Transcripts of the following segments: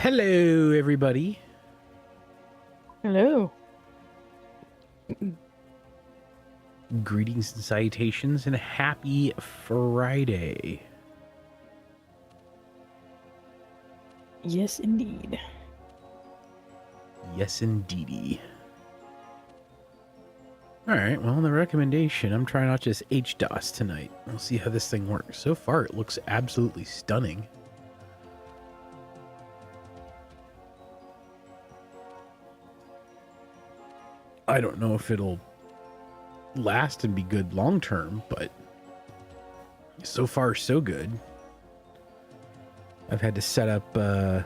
Hello, everybody. Hello. Greetings and salutations, and happy Friday. Yes, indeed. Yes, indeedy. All right, well, the recommendation, I'm trying out just HDOS tonight. We'll see how this thing works. So far, it looks absolutely stunning. I don't know if it'll last and be good long term, but so far, so good. I've had to set up a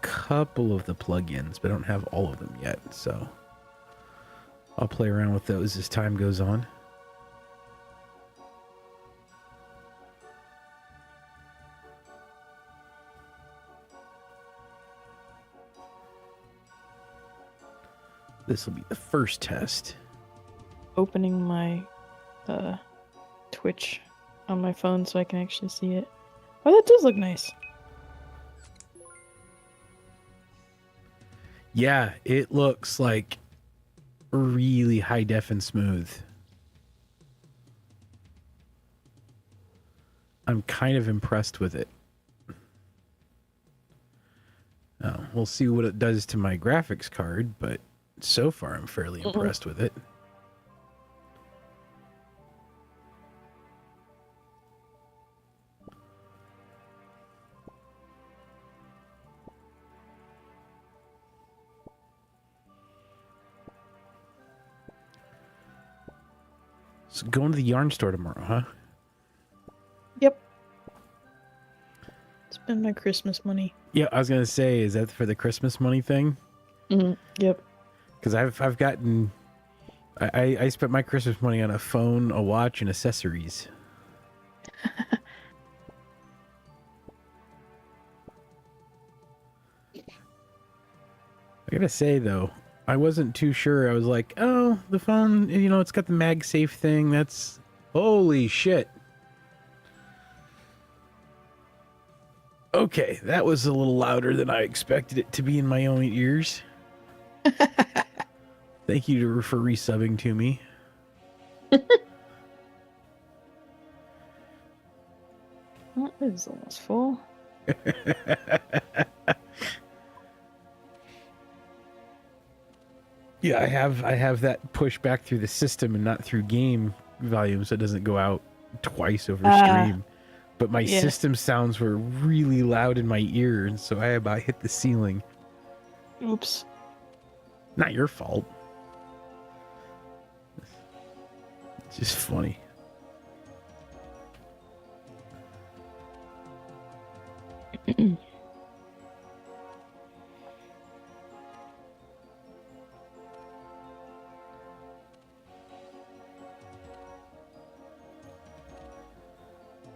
couple of the plugins, but I don't have all of them yet, so I'll play around with those as time goes on. This will be the first test. Opening my Twitch on my phone so I can actually see it. Oh, that does look nice. Yeah, it looks like really high def and smooth. I'm kind of impressed with it. We'll see what it does to my graphics card, but so far I'm fairly impressed with it. So going to the yarn store tomorrow, huh? Yep. Spend my Christmas money. Yeah, I was gonna say, is that for the Christmas money thing? Yep. Because I've gotten, I spent my Christmas money on a phone, a watch, and accessories. I gotta say though, I wasn't too sure. I was like, oh, the phone, you know, it's got the MagSafe thing. That's holy shit. Okay, that was a little louder than I expected it to be in my own ears. Thank you for resubbing to me. Well, it is almost full. Yeah, I have that push back through the system and not through game volume, so it doesn't go out twice over stream. But my system sounds were really loud in my ear, and so I about hit the ceiling. Oops. Not your fault. It's just funny.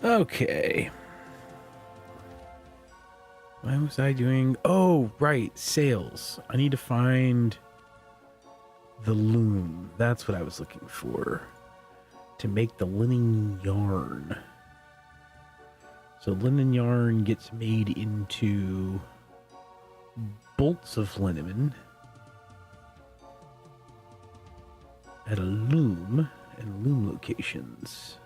Okay. Why was I doing? Oh, right. Sales. I need to find the loom. That's what I was looking for. To make the linen yarn. So linen yarn gets made into bolts of linen at a loom and loom locations.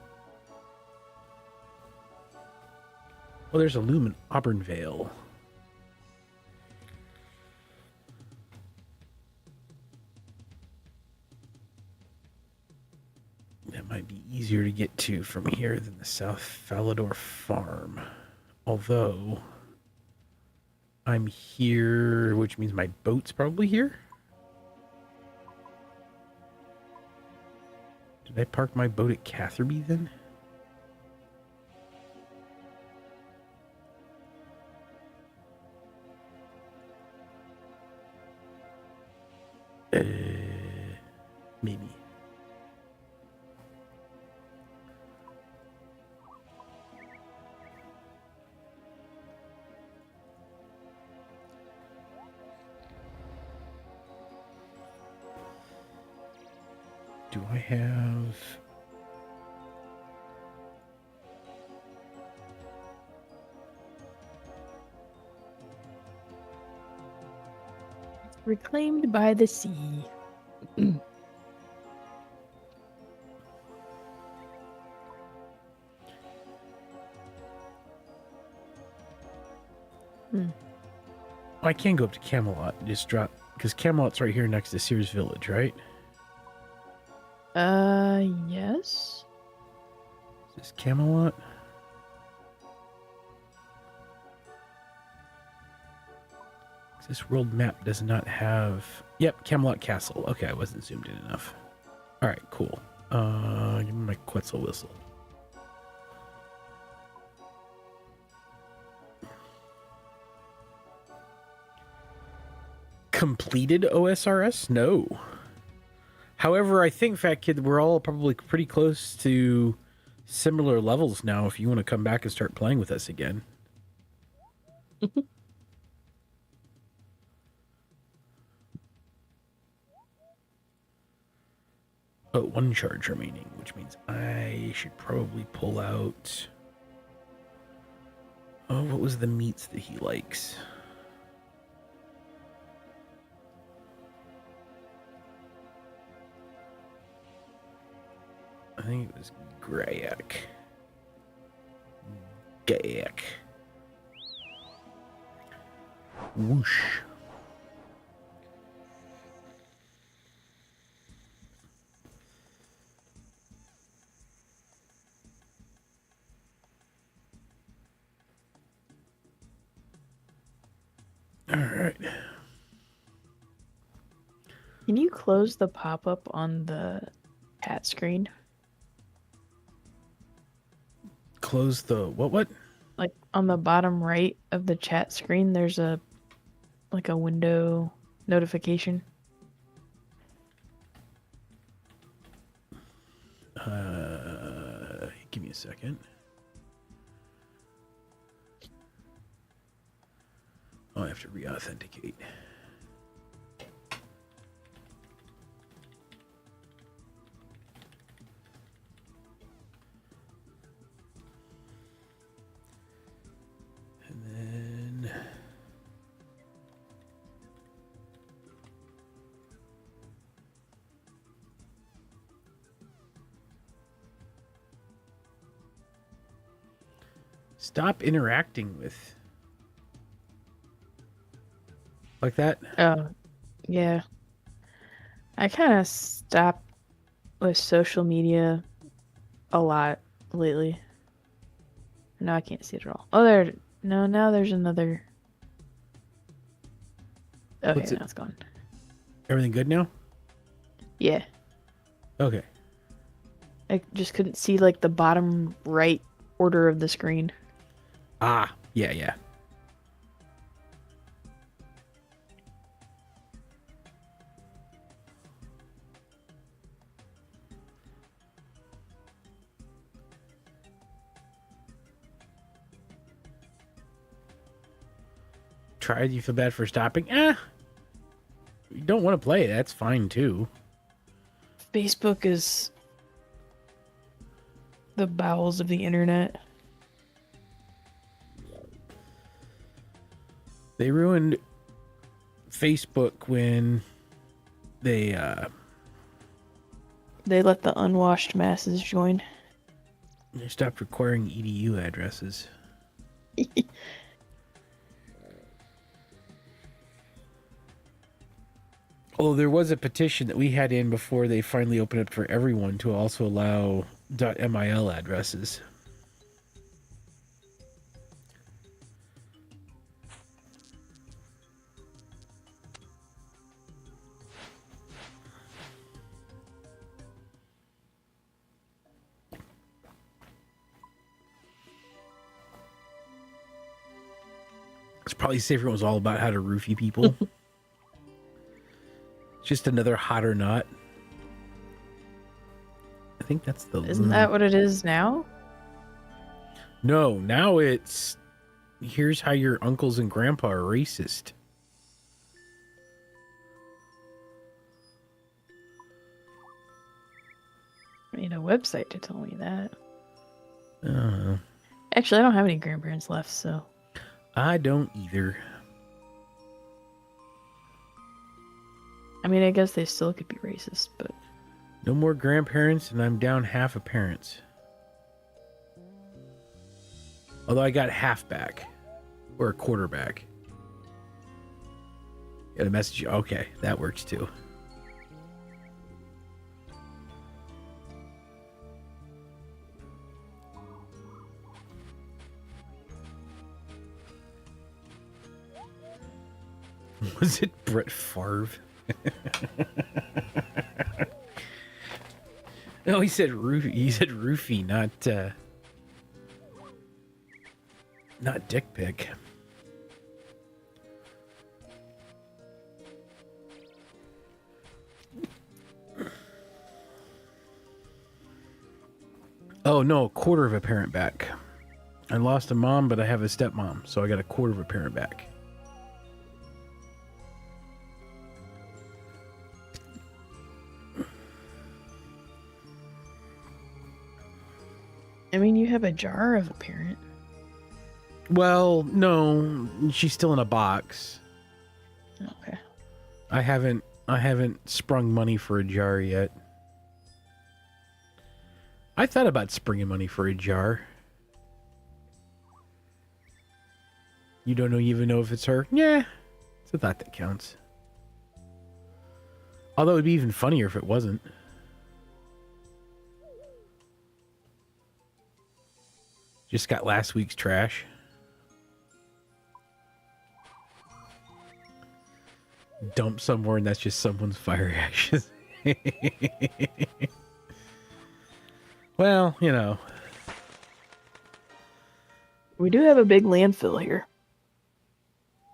Well, there's a loom in Auburnvale. That might be easier to get to from here than the South Falador farm. Although, I'm here, which means my boat's probably here. Did I park my boat at Catherby then? Maybe. Do I have... Reclaimed by the sea. I can go up to Camelot and just drop, because Camelot's right here next to Sears Village, right? Yes. Is this Camelot? This world map does not have... Yep, Camelot Castle. Okay, I wasn't zoomed in enough. Alright, cool. Give me my Quetzal whistle. Completed OSRS? No. However, I think, Fat Kid, we're all probably pretty close to similar levels now if you want to come back and start playing with us again. Oh, 1 charge remaining, which means I should probably pull out... Oh, what was the meats that he likes? I think it was Grayak. Gayak. Whoosh. All right. Can you close the pop-up on the chat screen? Close the what? Like on the bottom right of the chat screen, there's a window notification. Give me a second. Oh, I have to re-authenticate. And then... Stop interacting with... Like that? Oh, yeah. I kind of stopped with social media a lot lately. No, I can't see it at all. Oh, there. No, now there's another. Okay, What's it? now it's gone. Everything good now? Yeah. Okay. I just couldn't see like the bottom right order of the screen. Ah, yeah. Tried. You feel bad for stopping? You don't want to play. That's fine too. Facebook is the bowels of the internet. They ruined Facebook when they let the unwashed masses join. stopped requiring EDU addresses. Although there was a petition that we had in before they finally opened it for everyone to also allow .mil addresses. It's probably safer. It was all about how to roofie people. Just another hot or not. I think that's the... Isn't that what it is now? No, now it's... Here's how your uncles and grandpa are racist. I need a website to tell me that. Uh, Actually, I don't have any grandparents left, so... I don't either. I mean, I guess they still could be racist, but No more grandparents, and I'm down half of parents. Although I got half back. Or a quarter back. Got a message. Okay, that works too. Was it Brett Favre? No, he said roofie. He said roofie, not dick pic. Oh no, a quarter of a parent back. I lost a mom, but I have a stepmom, so I got a quarter of a parent back. I mean, you have a jar of a parent. Well, no, she's still in a box. Okay. I haven't sprung money for a jar yet. I thought about springing money for a jar. You don't even know if it's her? Yeah, it's a thought that counts. Although it'd be even funnier if it wasn't. Just got last week's trash. Dump somewhere and that's just someone's fire ashes. Well, you know. We do have a big landfill here.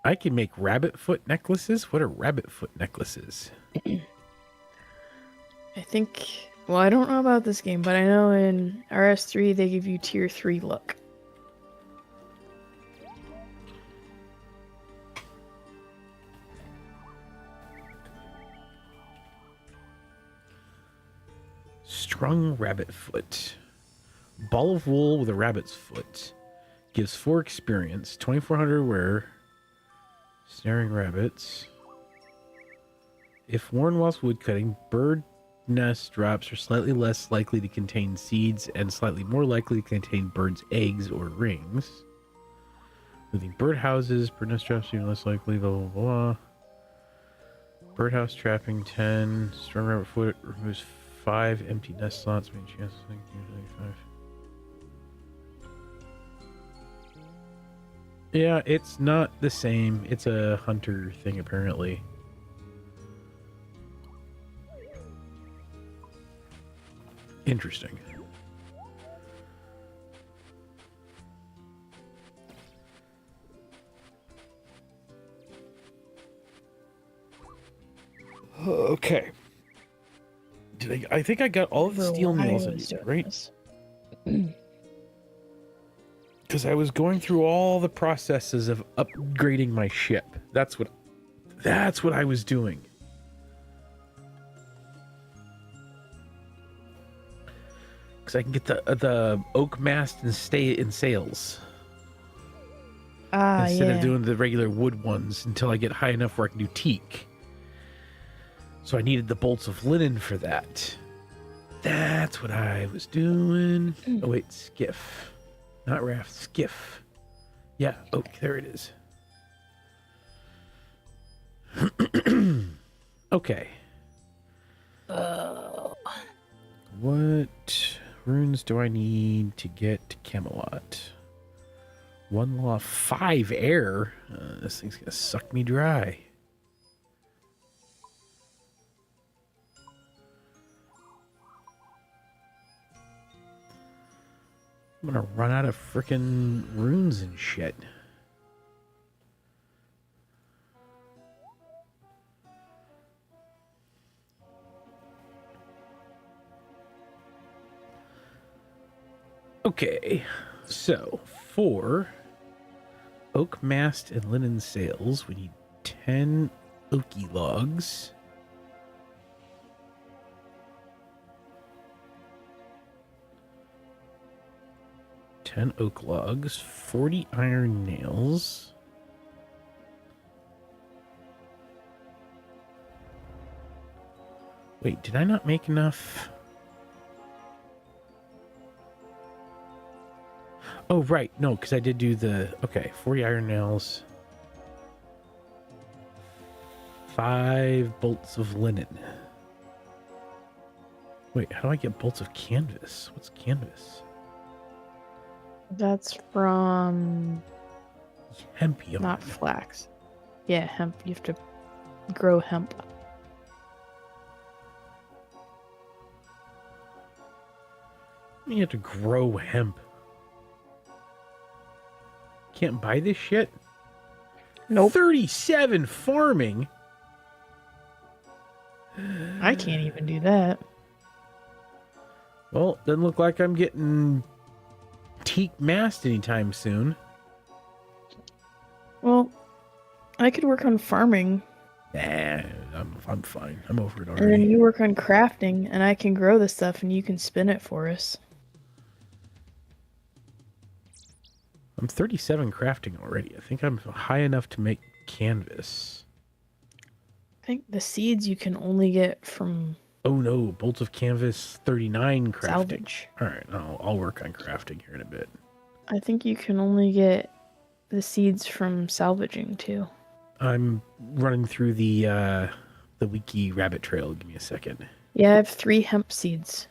I can make rabbit foot necklaces. What are rabbit foot necklaces? I think... Well, I don't know about this game, but I know in RS3 they give you tier 3 luck. Strung rabbit foot. Ball of wool with a rabbit's foot. Gives 4 experience. 2400 wear. Snaring rabbits. If worn whilst woodcutting, bird nest drops are slightly less likely to contain seeds and slightly more likely to contain birds' eggs or rings. Moving birdhouses, bird nest traps even less likely, blah, blah, blah. Birdhouse trapping 10. Strung rabbit foot removes 5 empty nest slots. Main chance to think usually 5. Yeah, it's not the same. It's a hunter thing, apparently. Interesting. Okay. I think I got all of the steel nails I needed, right? Because I was going through all the processes of upgrading my ship. That's what I was doing. Because I can get the oak mast and stay in sails. Instead of doing the regular wood ones until I get high enough where I can do teak. So I needed the bolts of linen for that. That's what I was doing. Oh wait, skiff. Not raft, skiff. Yeah, oak, there it is. Okay. What runes do I need to get to Camelot? 1 law, 5 air. This thing's gonna suck me dry. I'm gonna run out of frickin' runes and shit. Okay, so for oak mast and linen sails, we need 10 oaky logs. Ten oak logs, 40 iron nails. Wait, did I not make enough? Oh, right. No, because I did do the... Okay, 40 iron nails. 5 bolts of linen. Wait, how do I get bolts of canvas? What's canvas? That's from Hemp yarn. not flax. Yeah, hemp. You have to grow hemp. You have to grow hemp. Can't buy this shit? Nope. 37 farming? I can't even do that. Well, doesn't look like I'm getting teak mast anytime soon. Well, I could work on farming, Nah, I'm fine. I'm over it and then already. you work on crafting, and I can grow the stuff, and you can spin it for us. I'm 37 crafting already. I think I'm high enough to make canvas. I think the seeds you can only get from Oh no, bolts of canvas 39 crafting. salvage. All right, I'll work on crafting here in a bit. I think you can only get the seeds from salvaging too. I'm running through the wiki rabbit trail. Give me a second. Yeah, I have 3 hemp seeds.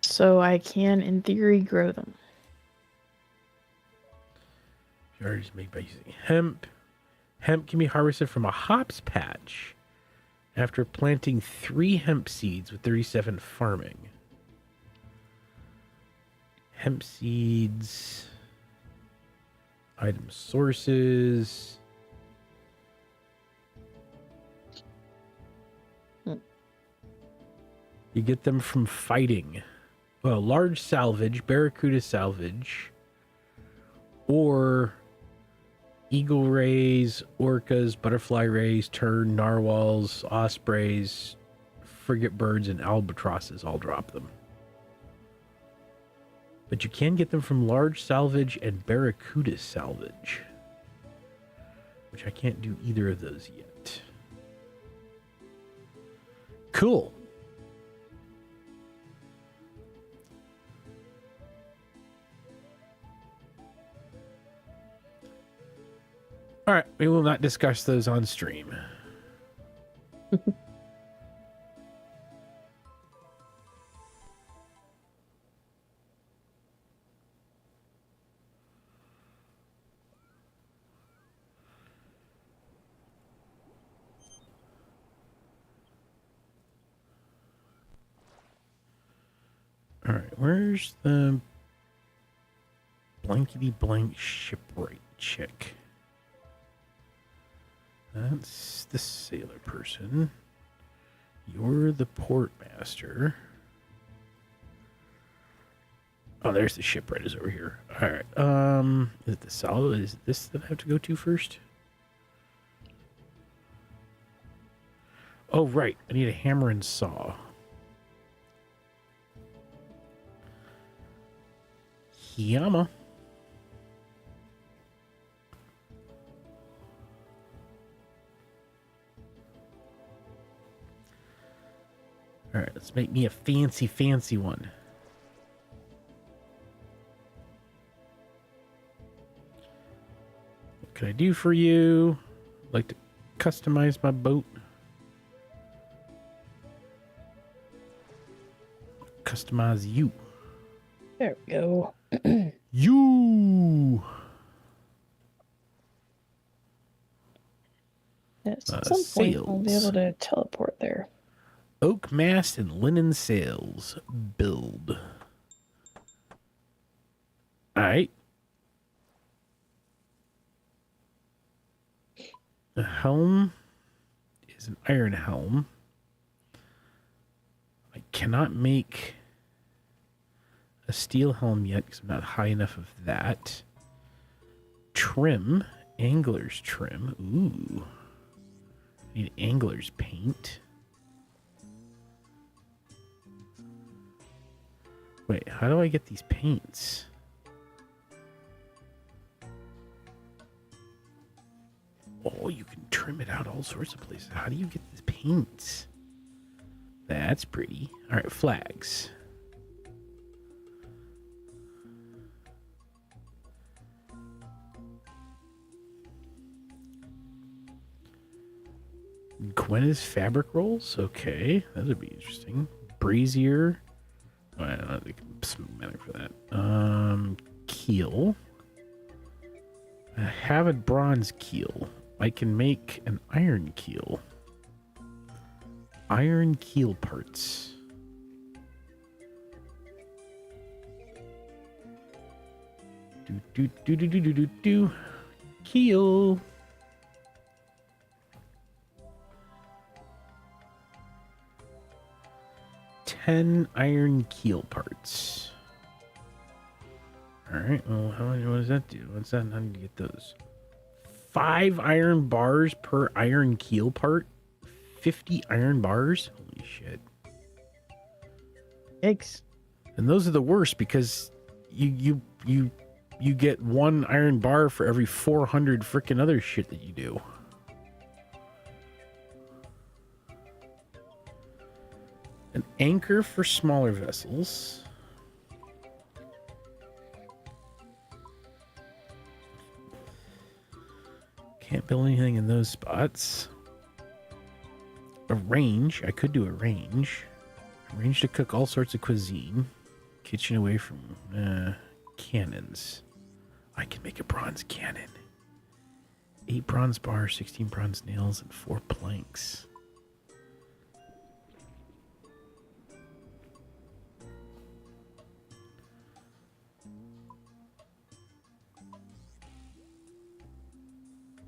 So I can, in theory, grow them. Yarn is made by using hemp. Hemp can be harvested from a hops patch after planting 3 hemp seeds with 37 farming. Hemp seeds. Item sources. You get them from fighting. Well, large salvage, barracuda salvage, or eagle rays, orcas, butterfly rays, tern, narwhals, ospreys, frigate birds, and albatrosses all drop them. But you can get them from large salvage and barracuda salvage, which I can't do either of those yet. Cool. All right, we will not discuss those on stream. All right, where's the blankety blank shipwright chick? That's the sailor person. You're the port master. Oh, there's the shipwright is over here. All right. Is it the salvo? Is this that I have to go to first? Oh, right. I need a hammer and saw. Yama. All right, let's make me a fancy one. What can I do for you? I'd like to customize my boat. Customize you. There we go. You. At some point, I'll be able to teleport there. Oak mast and linen sails. Build. All right. The helm is an iron helm. I cannot make a steel helm yet because I'm not high enough of that. Trim. Angler's trim. Ooh. I need angler's paint. Wait, how do I get these paints? Oh, you can trim it out all sorts of places. How do you get these paints? That's pretty. All right, flags. Gwenna's fabric rolls? Okay, that would be interesting. Brazier. Oh, I don't know. Some matter for that. Keel. I have a bronze keel. I can make an iron keel. Iron keel parts. Do. Keel. Ten iron keel parts. All right. Well, what does that do? What's that? How do you get those? 5 iron bars per iron keel part. 50 iron bars. Holy shit! Yikes. And those are the worst because you get 1 iron bar for every 400 freaking other shit that you do. An anchor for smaller vessels. Can't build anything in those spots. A range. I could do a range. A range to cook all sorts of cuisine. Kitchen away from cannons. I can make a bronze cannon. 8 bronze bars, 16 bronze nails, and 4 planks.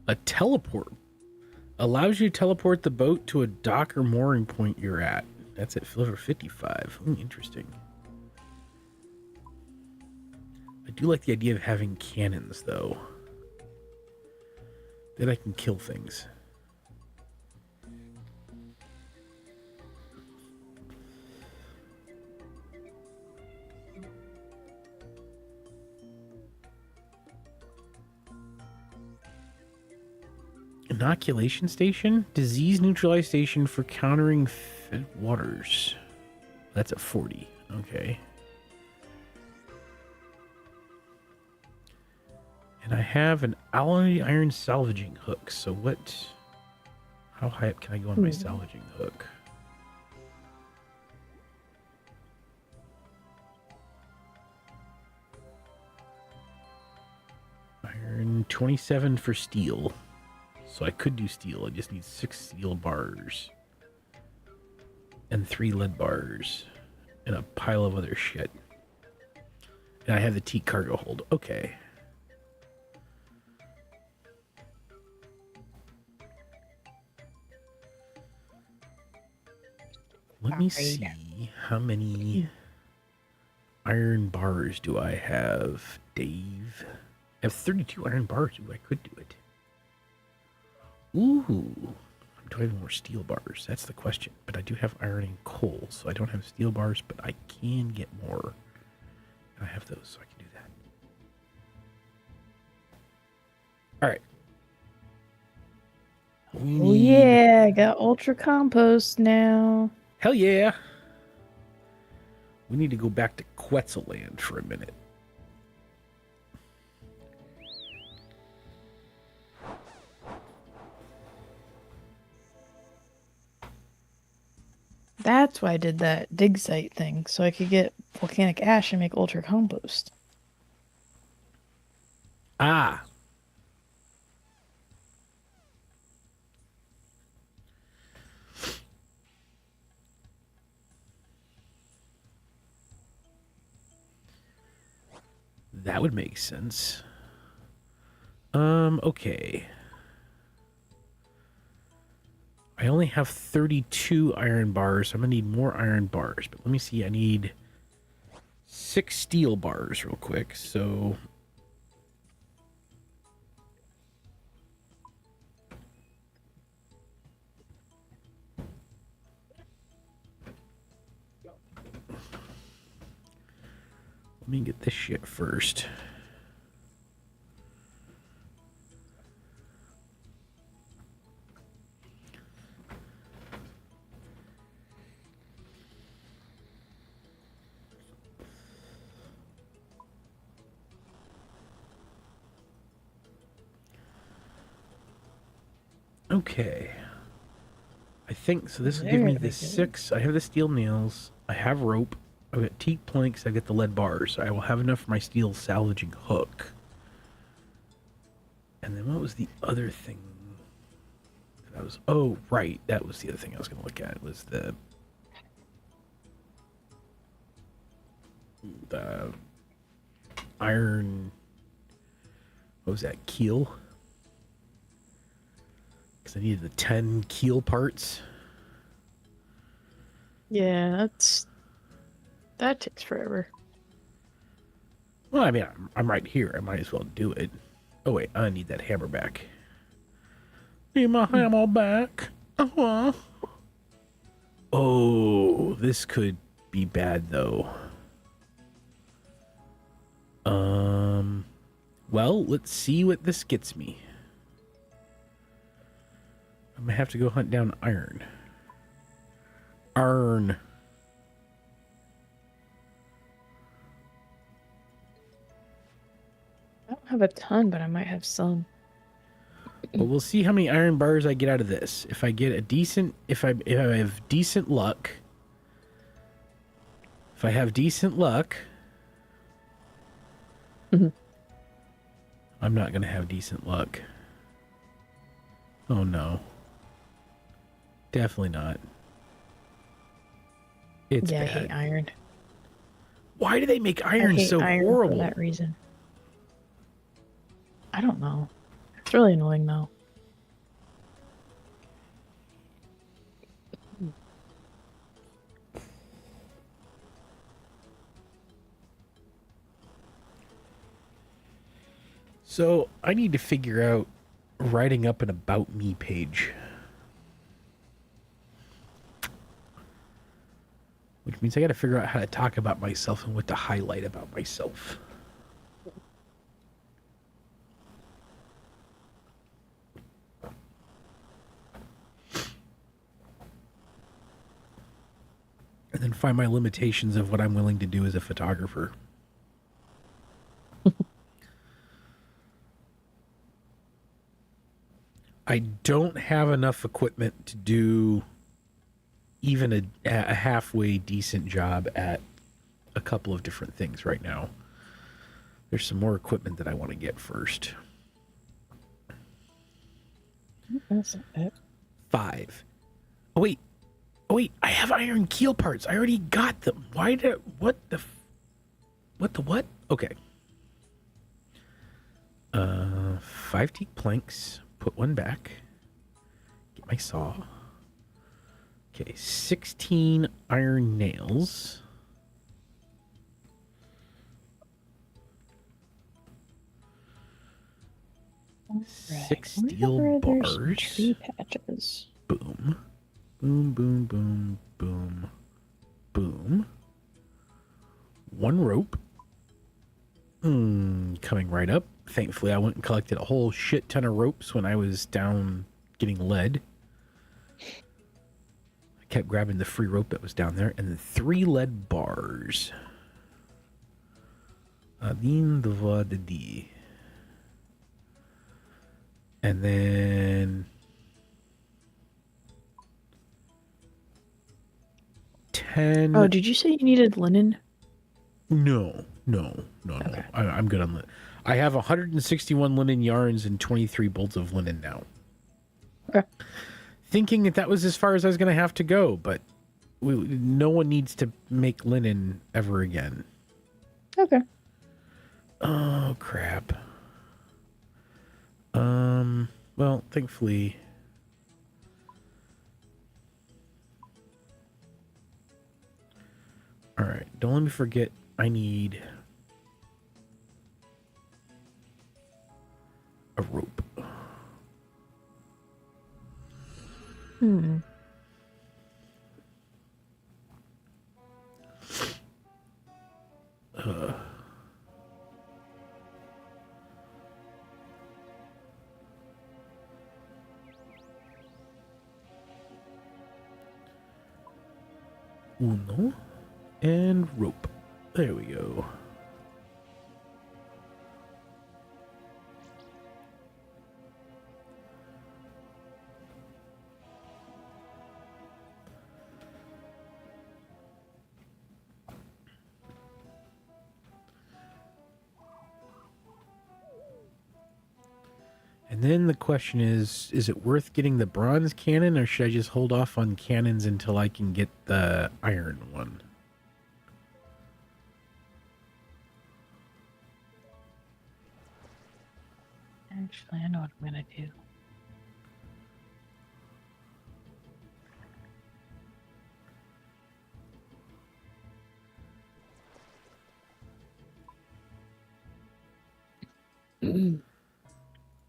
A teleport allows you to teleport the boat to a dock or mooring point you're at. That's at level 55. Ooh, interesting. I do like the idea of having cannons, though. Then I can kill things. Inoculation station? Disease neutralized station for countering fed waters. That's at 40. Okay. And I have an alloy iron salvaging hook. So what... How high up can I go on my salvaging hook? Iron 27 for steel. So I could do steel. I just need 6 steel bars. And 3 lead bars. And a pile of other shit. And I have the teak cargo hold. Okay. Let me see how many iron bars do I have, Dave? I have 32 iron bars. Ooh, I could do it. Ooh. Do I have more steel bars? That's the question. But I do have iron and coal, so I don't have steel bars, but I can get more. And I have those, so I can do that. All right. Oh yeah, I got ultra compost now. Hell yeah. We need to go back to Quetzalland for a minute. That's why I did that dig site thing, so I could get volcanic ash and make ultra compost. Ah. That would make sense. Okay. I only have 32 iron bars. I'm going to need more iron bars. But let me see. I need 6 steel bars real quick. So... let me get this shit first. Okay. I think so. This will give There me we the go. 6. I have the steel nails. I have rope. I've got teak planks. I get the lead bars. I will have enough for my steel salvaging hook. And then what was the other thing? That was, oh, right. That was the other thing I was going to look at. Was the iron. What was that? Keel? Because I needed the 10 keel parts. Yeah, that takes forever. Well, I mean, I'm right here. I might as well do it. Oh, wait. I need that hammer back. Need my hammer back. Uh-huh. Oh, this could be bad, though. Well, let's see what this gets me. I'm gonna have to go hunt down iron. Iron. I don't have a ton, but I might have some. Well, we'll see how many iron bars I get out of this. If I get a decent, if I have decent luck, if I have decent luck, I'm not gonna have decent luck. Oh no. Definitely not. It's Yeah, bad. I hate iron. Why do they make I iron hate so iron horrible? for that reason. I don't know. It's really annoying though. So I need to figure out writing up an about me page. Which means I got to figure out how to talk about myself and what to highlight about myself. And then find my limitations of what I'm willing to do as a photographer. I don't have enough equipment to do even a halfway decent job at a couple of different things right now. There's some more equipment that I want to get first. That's not it. 5. Oh wait, I have iron keel parts. I already got them. Why did, what the what? Okay. 5 teak planks. Put one back. Get my saw. Okay, 16 iron nails. Right. 6 steel Whenever there's bars. tree patches. Boom. Boom, boom, boom, boom, boom. 1 rope. Coming right up. Thankfully, I went and collected a whole shit ton of ropes when I was down getting lead. I kept grabbing the free rope that was down there. And then 3 lead bars. Adin dva de di. And then 10. Oh, did you say you needed linen? No. Okay. I'm good on linen. I have 161 linen yarns and 23 bolts of linen now. Okay. Thinking that was as far as I was going to have to go, but no one needs to make linen ever again. Okay. Oh, crap. Well, thankfully... Alright, don't let me forget I need a rope. Uno. And rope. There we go. And then the question is it worth getting the bronze cannon, or should I just hold off on cannons until I can get the iron one? Actually, I know what I'm gonna do.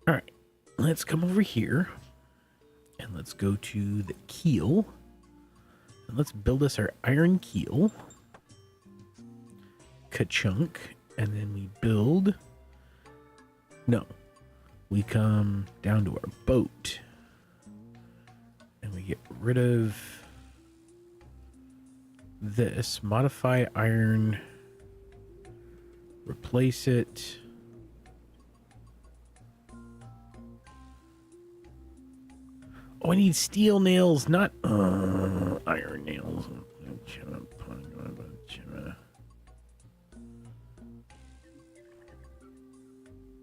All right, let's come over here and let's go to the keel. And let's build us our iron keel. Ka-chunk. And then we build... No. We come down to our boat. And we get rid of this. Modify iron. Replace it. Oh, I need steel nails, not iron nails.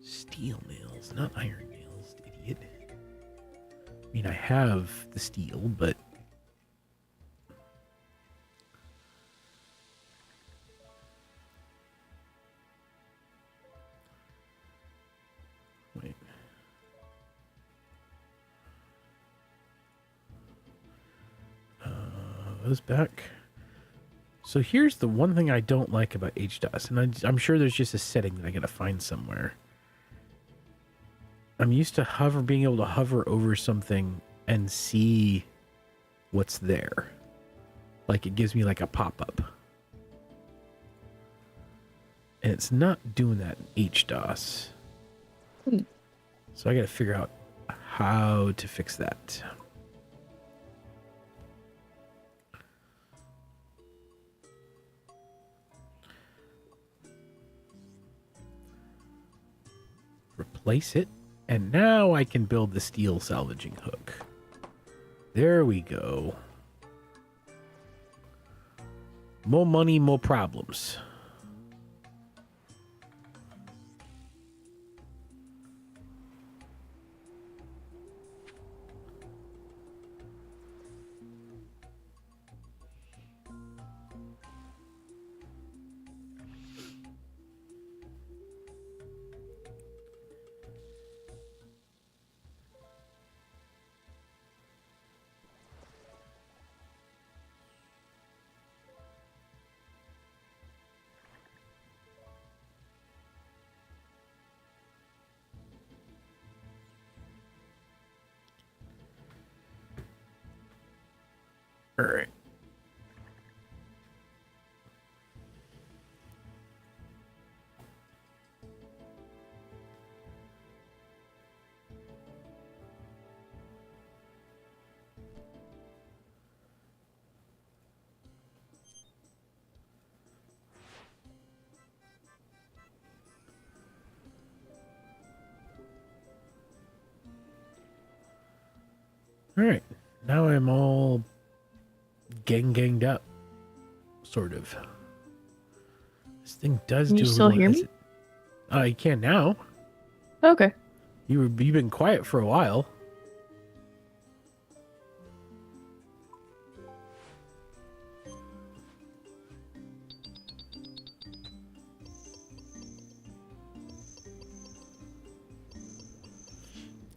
Steel nails, not iron nails, idiot. I mean, I have the steel, but... Wait. Those back. So here's the one thing I don't like about HDOS, and I'm sure there's just a setting that I gotta find somewhere. I'm used to being able to hover over something and see what's there. Like it gives me like a pop-up. And it's not doing that in HDOS. So I gotta figure out how to fix that. Replace it, and now I can build the steel salvaging hook. There we go. More money, more problems. All right. All right. Now I'm all ganged up, sort of. This thing does Can do you a still little... hear me? You can now. Okay. You've been quiet for a while.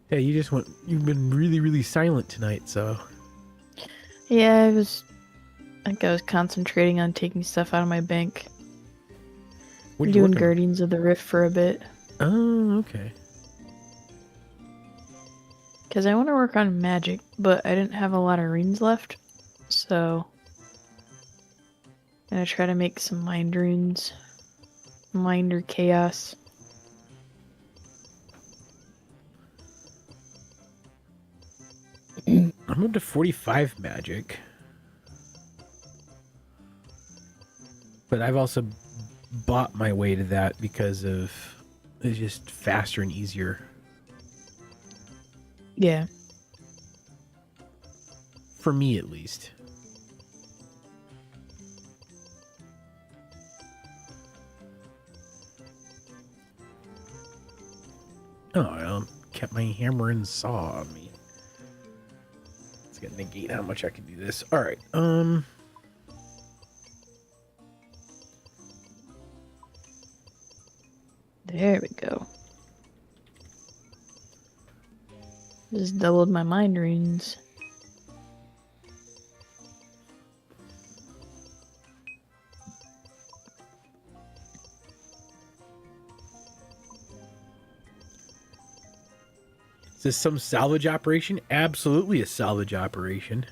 Hey, you've been really, really silent tonight, so... Yeah, I was concentrating on taking stuff out of my bank. What are you Doing working on? Guardians of the Rift for a bit. Oh, okay. Because I want to work on magic, but I didn't have a lot of runes left. So... I'm gonna try to make some mind runes. Mind or chaos. I'm up to 45 magic. But I've also bought my way to that because of it's just faster and easier. Yeah. For me, at least. Oh, well. kept my hammer and saw on me. It's gonna negate how much I can do this. All right. There we go. Just doubled my mind runes. Is this some salvage operation? Absolutely a salvage operation.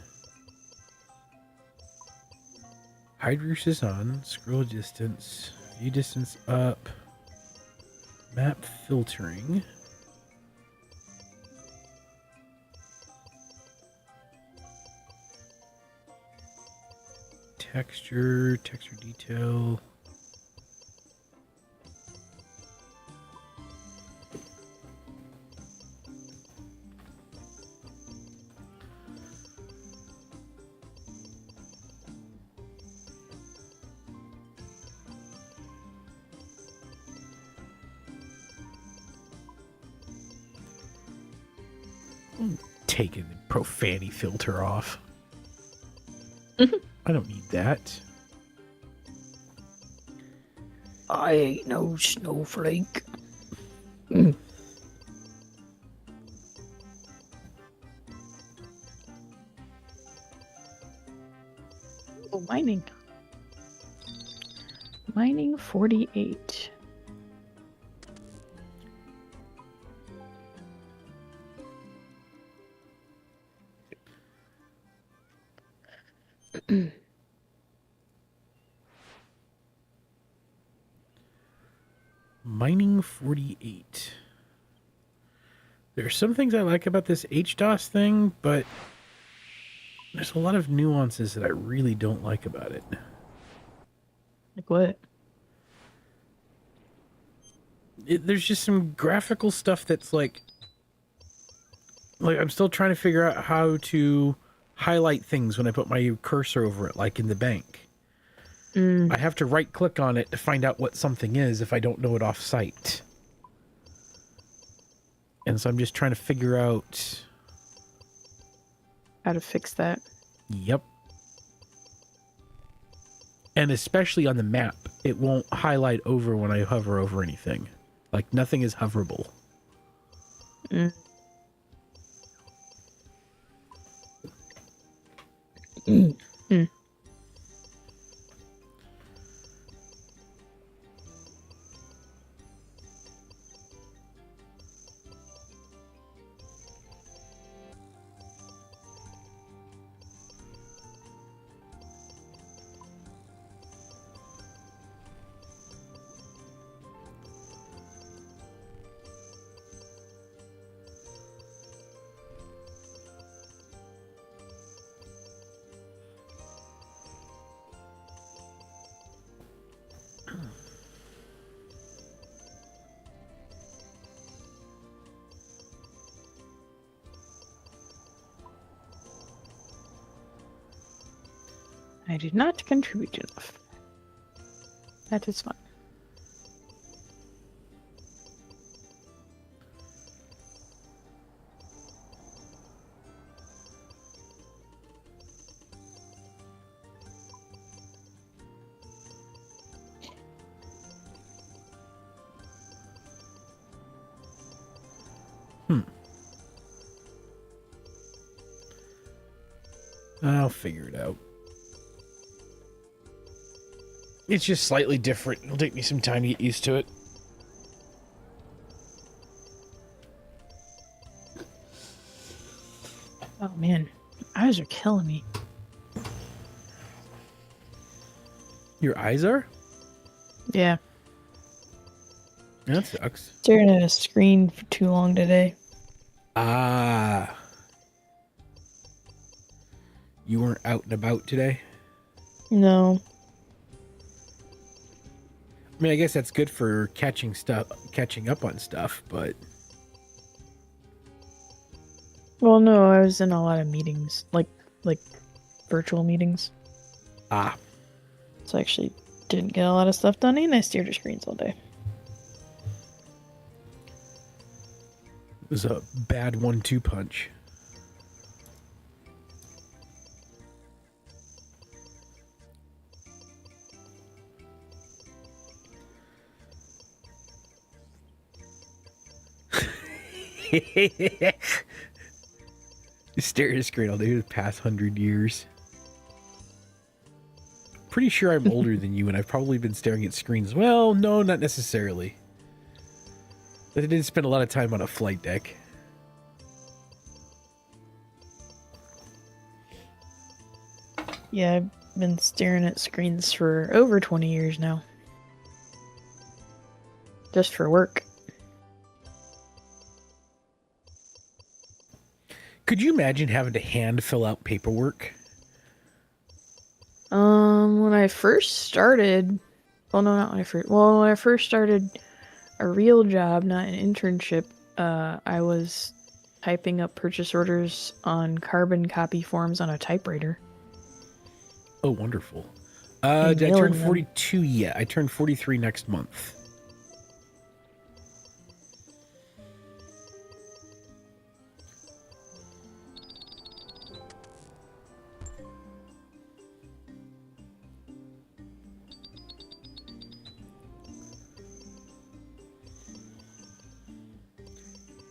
Hide roost is on. Scroll distance. View distance up. Map filtering. Texture detail. Taking the profanity filter off. I don't need that. I ain't no snowflake. Oh, mining. Mining 48. Mining 48. There's some things I like about this HDOS thing, but there's a lot of nuances that I really don't like about it. Like what? There's just some graphical stuff that's like I'm still trying to figure out how to highlight things when I put my cursor over it, like in the bank. I have to right click on it to find out what something is if I don't know it off site. And so I'm just trying to figure out How to fix that. Yep. And especially on the map, it won't highlight over when I hover over anything. Like nothing is hoverable. I did not contribute enough. That is fine. I'll figure it out. It's just slightly different. It'll take me some time to get used to it. Oh man, eyes are killing me. Your eyes are? Yeah, That sucks. staring at a screen for too long today. Ah. You weren't out and about today? No. I mean, I guess that's good for catching up on stuff, but Well, no, I was in a lot of meetings, like virtual meetings. ah. So I actually didn't get a lot of stuff done, and I stared at screens all day. It was a bad 1-2 punch. Stare at a screen all day for the past 100 years. Pretty sure I'm older than you, and I've probably been staring at screens. Well, no, not necessarily. But I did spend a lot of time on a flight deck. Yeah, I've been staring at screens for over 20 years now. Just for work. Could you imagine having to hand fill out paperwork? When I first started, well, no, not when I first. Well, when I first started a real job, not an internship, I was typing up purchase orders on carbon copy forms on a typewriter. Oh, wonderful. I And turned mailing them. 42 yet. I turn 43 next month.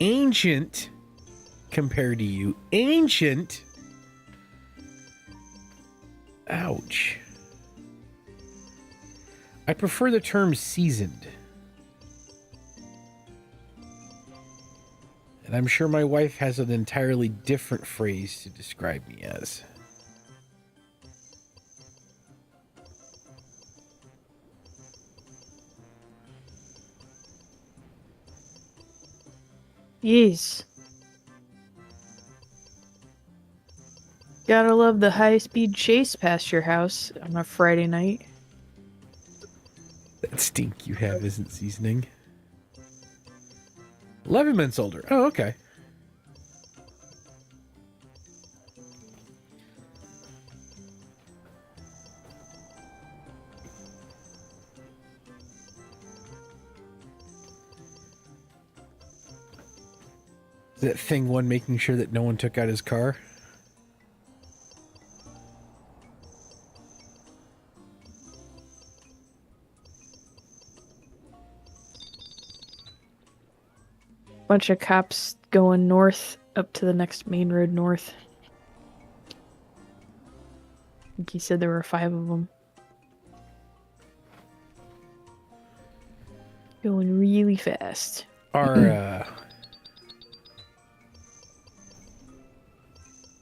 Ancient compared to you. Ancient. Ouch. I prefer the term seasoned. And I'm sure my wife has an entirely different phrase to describe me as. Yes. Gotta love the high-speed chase past your house on a Friday night. That stink you have isn't seasoning. 11 months older. Oh, okay. Is that thing one making sure that no one took out his car? Bunch of cops going north up to the next main road north. I think he said there were 5 of them. Going really fast.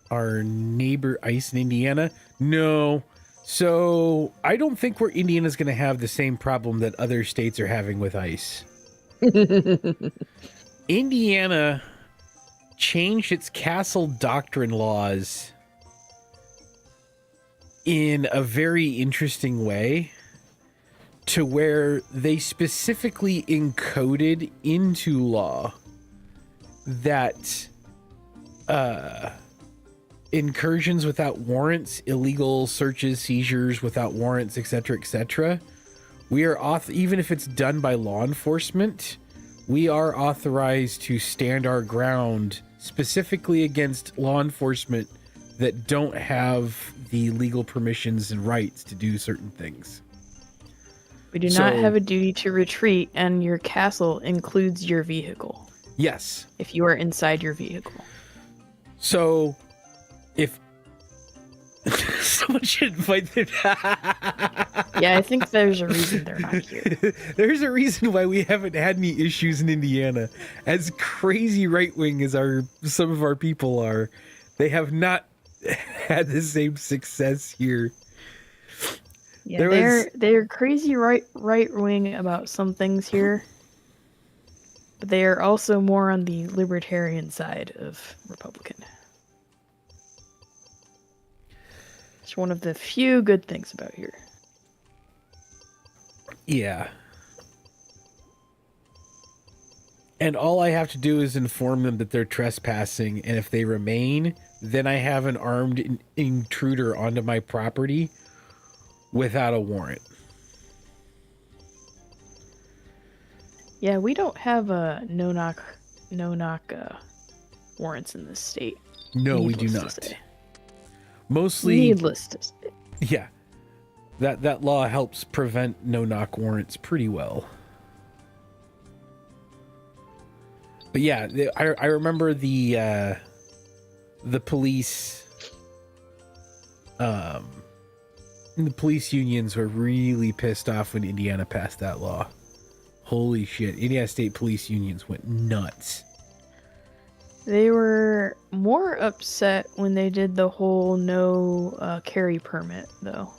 Our neighbor ice in Indiana? No. So I don't think Indiana's going to have the same problem that other states are having with ice. Indiana changed its castle doctrine laws in a very interesting way to where they specifically encoded into law that incursions without warrants, illegal searches, seizures without warrants, etc., we are even if it's done by law enforcement, we are authorized to stand our ground specifically against law enforcement that don't have the legal permissions and rights to do certain things. We do not have a duty to retreat, and your castle includes your vehicle. Yes. If you are inside your vehicle. So, if someone should invite them. Yeah, I think there's a reason they're not here. There's a reason why we haven't had any issues in Indiana. As crazy right-wing as some of our people are, they have not had the same success here. Yeah, they're crazy right wing about some things here, but they are also more on the libertarian side of Republican. It's one of the few good things about here. Yeah. And all I have to do is inform them that they're trespassing, and if they remain, then I have an armed intruder onto my property without a warrant. Yeah, we don't have a no no knock warrants in this state. No, we do Needless to not. say. Mostly, Needless to say. yeah. That law helps prevent no-knock warrants pretty well. But yeah, I remember the police, the police unions were really pissed off when Indiana passed that law. Holy shit. Indiana State Police unions went nuts. They were more upset when they did the whole no carry permit, though.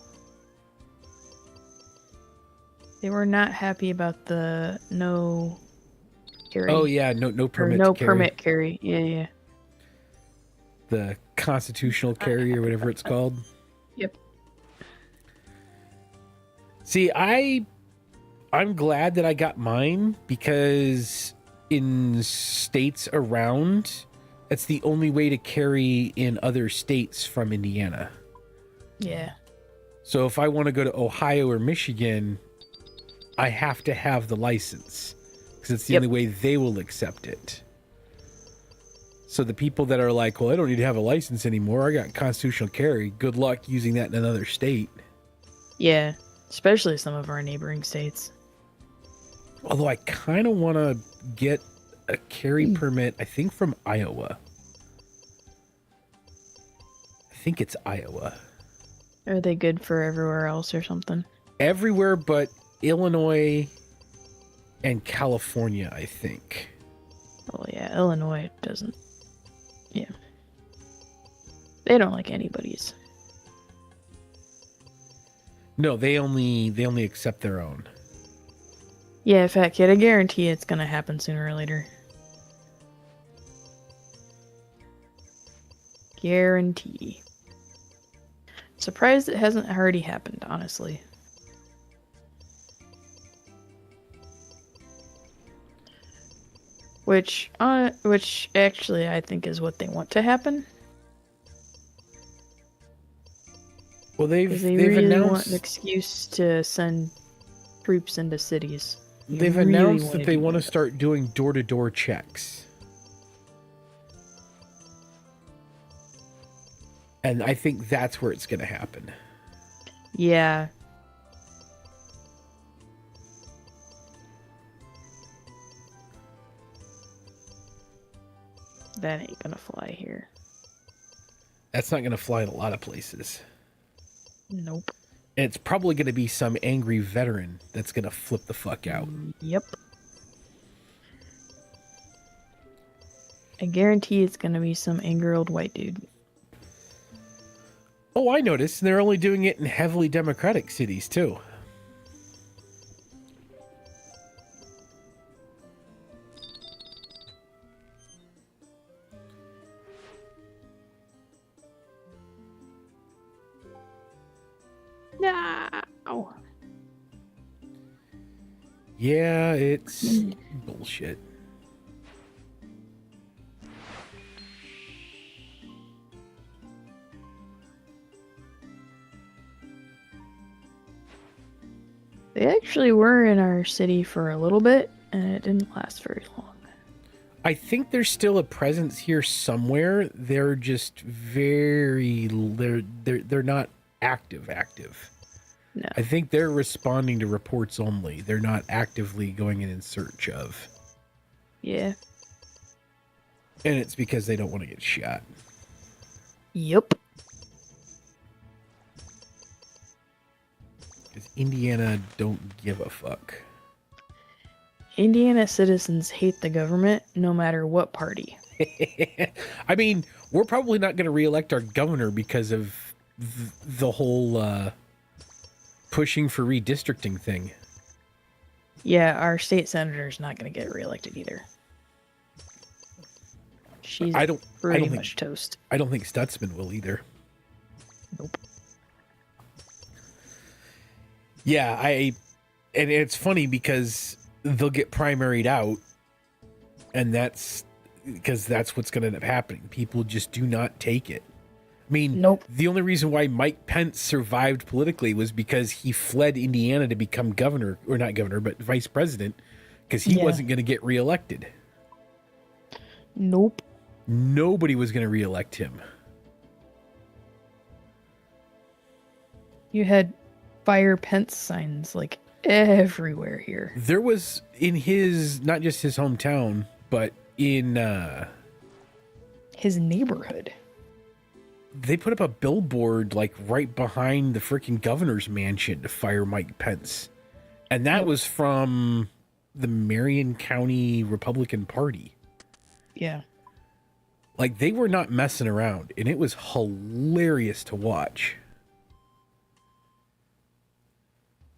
They were not happy about the no carry. Oh yeah, no permit. No to carry. permit carry. Yeah. The constitutional carry or whatever it's called. Yep. See, I'm glad that I got mine because in states around, it's the only way to carry in other states from Indiana. Yeah. So if I want to go to Ohio or Michigan, I have to have the license because it's the only way they will accept it. So the people that are like, well, I don't need to have a license anymore. I got constitutional carry. Good luck using that in another state. Yeah. Especially some of our neighboring states. Although I kind of want to get a carry permit, I think from Iowa. I think it's Iowa. Are they good for everywhere else or something? Everywhere but Illinois and California, I think. Oh yeah, Illinois doesn't. Yeah. They don't like anybody's. No, they only accept their own. Yeah, Fat Kid, I guarantee it's gonna happen sooner or later. Guarantee. Surprised it hasn't already happened, honestly. Which actually I think is what they want to happen. Well, Because they they've really want announced an excuse to send troops into cities. they've really announced wanna that they do want to that. start doing door-to-door checks. And I think that's where it's going to happen. Yeah. That ain't gonna fly here. That's not going to fly in a lot of places. Nope. And it's probably going to be some angry veteran that's going to flip the fuck out. Yep. I guarantee it's gonna be some angry old white dude. Oh, I noticed. They're only doing it in heavily Democratic cities, too. No. Yeah, it's bullshit. They actually were in our city for a little bit, and it didn't last very long. I think there's still a presence here somewhere. They're just they're not active. No. I think they're responding to reports only. They're not actively going in search of. Yeah. And it's because they don't want to get shot. Yep. Because Indiana don't give a fuck. Indiana citizens hate the government no matter what party. I mean, we're probably not going to reelect our governor because of the whole pushing for redistricting thing. Yeah, our state senator's not going to get reelected either. She's pretty much toast. I don't think Stutzman will either. Nope. Yeah, and it's funny because they'll get primaried out, and that's because that's what's going to end up happening. People just do not take it. I mean, Nope. The only reason why Mike Pence survived politically was because he fled Indiana to become governor, or not governor, but vice president, because he wasn't going to get reelected. Nope. Nobody was going to reelect him. You had fire Pence signs like everywhere here. There was in his, not just his hometown, but in His neighborhood. they put up a billboard like right behind the freaking governor's mansion to fire Mike Pence. And that was from the Marion County Republican Party. Yeah. Like, they were not messing around, and it was hilarious to watch.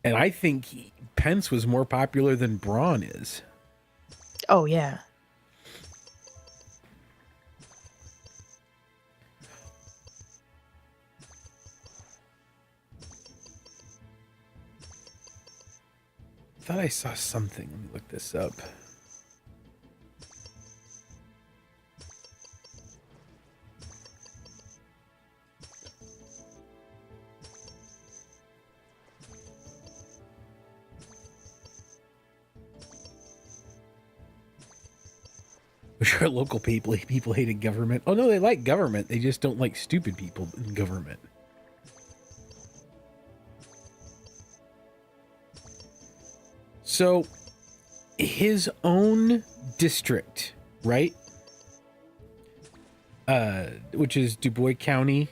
And I think Pence was more popular than Braun is. Oh, yeah. Thought I saw something. Let me look this up. I'm sure local people hated government. Oh no, they like government. They just don't like stupid people in government. So, his own district, right? Which is Du Bois County,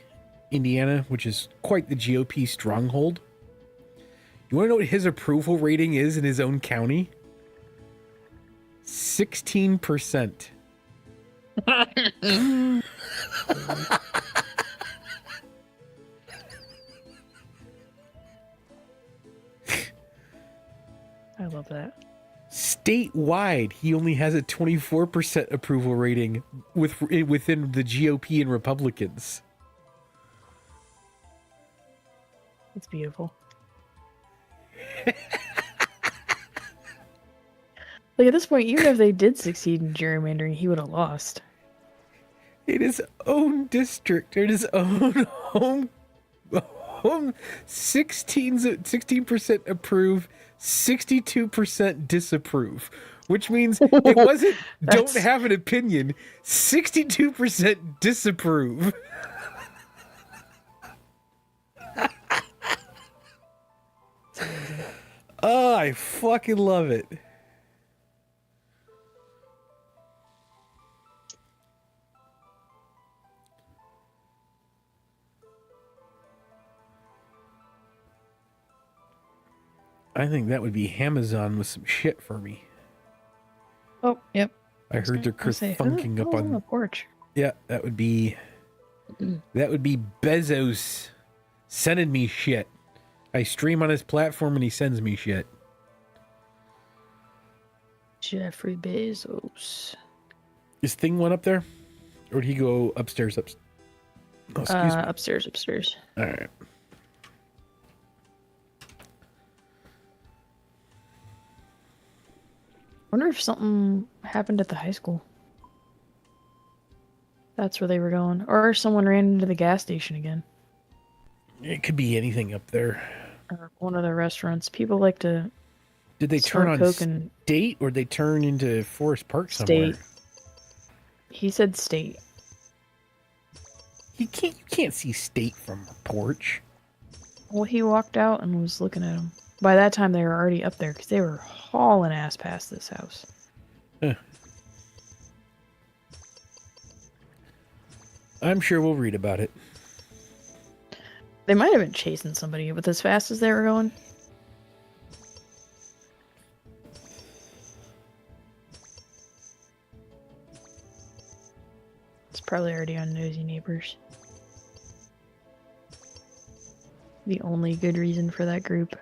Indiana, which is quite the GOP stronghold. You want to know what his approval rating is in his own county? 16%. I love that. Statewide, he only has a 24% approval rating within the GOP and Republicans. It's beautiful. Like, at this point, even if they did succeed in gerrymandering, he would have lost. In his own district, in his own home 16% approve, 62% disapprove, which means it wasn't don't have an opinion, 62% disapprove. Oh, I fucking love it. I think that would be Amazon with some shit for me. Oh, yep. I heard they're kerthunking up on the porch. Yeah, that would be Bezos sending me shit. I stream on his platform and he sends me shit. Jeffrey Bezos. His thing went up there? Or did he go upstairs? Oh, excuse me. Upstairs. All right. Wonder if something happened at the high school. That's where they were going. Or someone ran into the gas station again. It could be anything up there. Or one of the restaurants. People like to Did they turn on Coke and State or did they turn into Forest Park somewhere? State. He said State. You can't see State from a porch. Well, he walked out and was looking at him. By that time, they were already up there because they were hauling ass past this house. Huh. I'm sure we'll read about it. They might have been chasing somebody, but as fast as they were going. It's probably already on Nosy Neighbors. The only good reason for that group.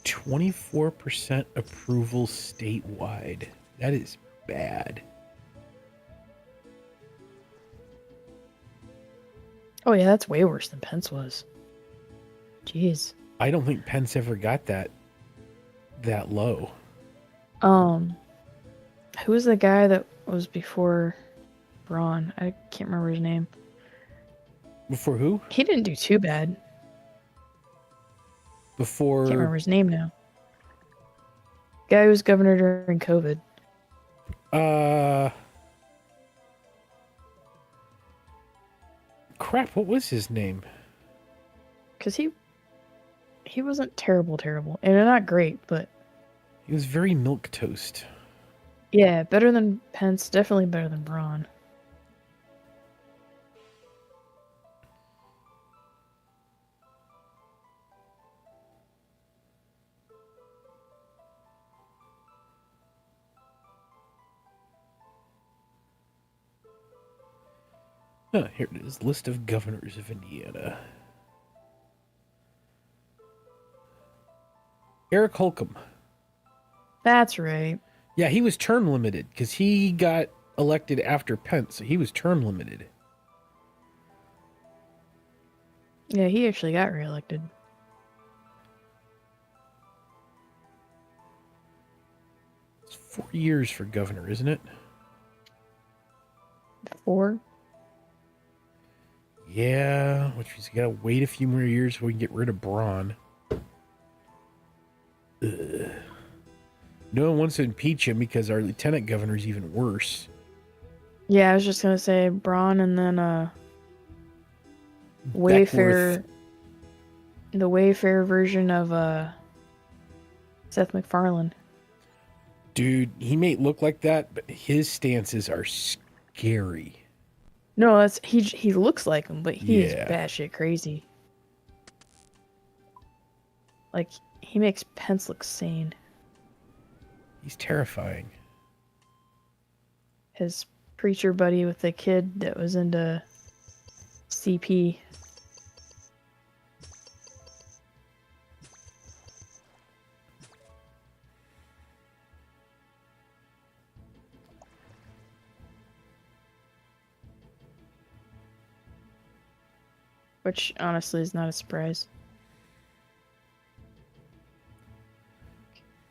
%24 approval statewide. That is bad. Oh yeah, that's way worse than Pence was. Jeez. I don't think Pence ever got that low. Who was the guy that was before Braun? I can't remember his name. Before who? He didn't do too bad. Before... Can't remember his name now. Guy who was governor during COVID. Crap, what was his name? Because he wasn't terrible. And not great, but... He was very milquetoast. Yeah, better than Pence. Definitely better than Braun. Oh, here it is. List of governors of Indiana. Eric Holcomb. That's right. Yeah, he was term limited because he got elected after Pence, so he was term limited. Yeah, he actually got reelected. It's 4 years for governor, isn't it? 4? Yeah, which means you gotta wait a few more years before we can get rid of Braun. Ugh. No one wants to impeach him because our lieutenant governor's even worse. Yeah, I was just gonna say Braun and then Wayfair, the Wayfair version of Seth MacFarlane. Dude, he may look like that, but his stances are scary. No, that's he looks like him, but he is Yeah. batshit crazy. Like he makes Pence look sane. He's terrifying. His preacher buddy with the kid that was into CP. Which honestly is not a surprise.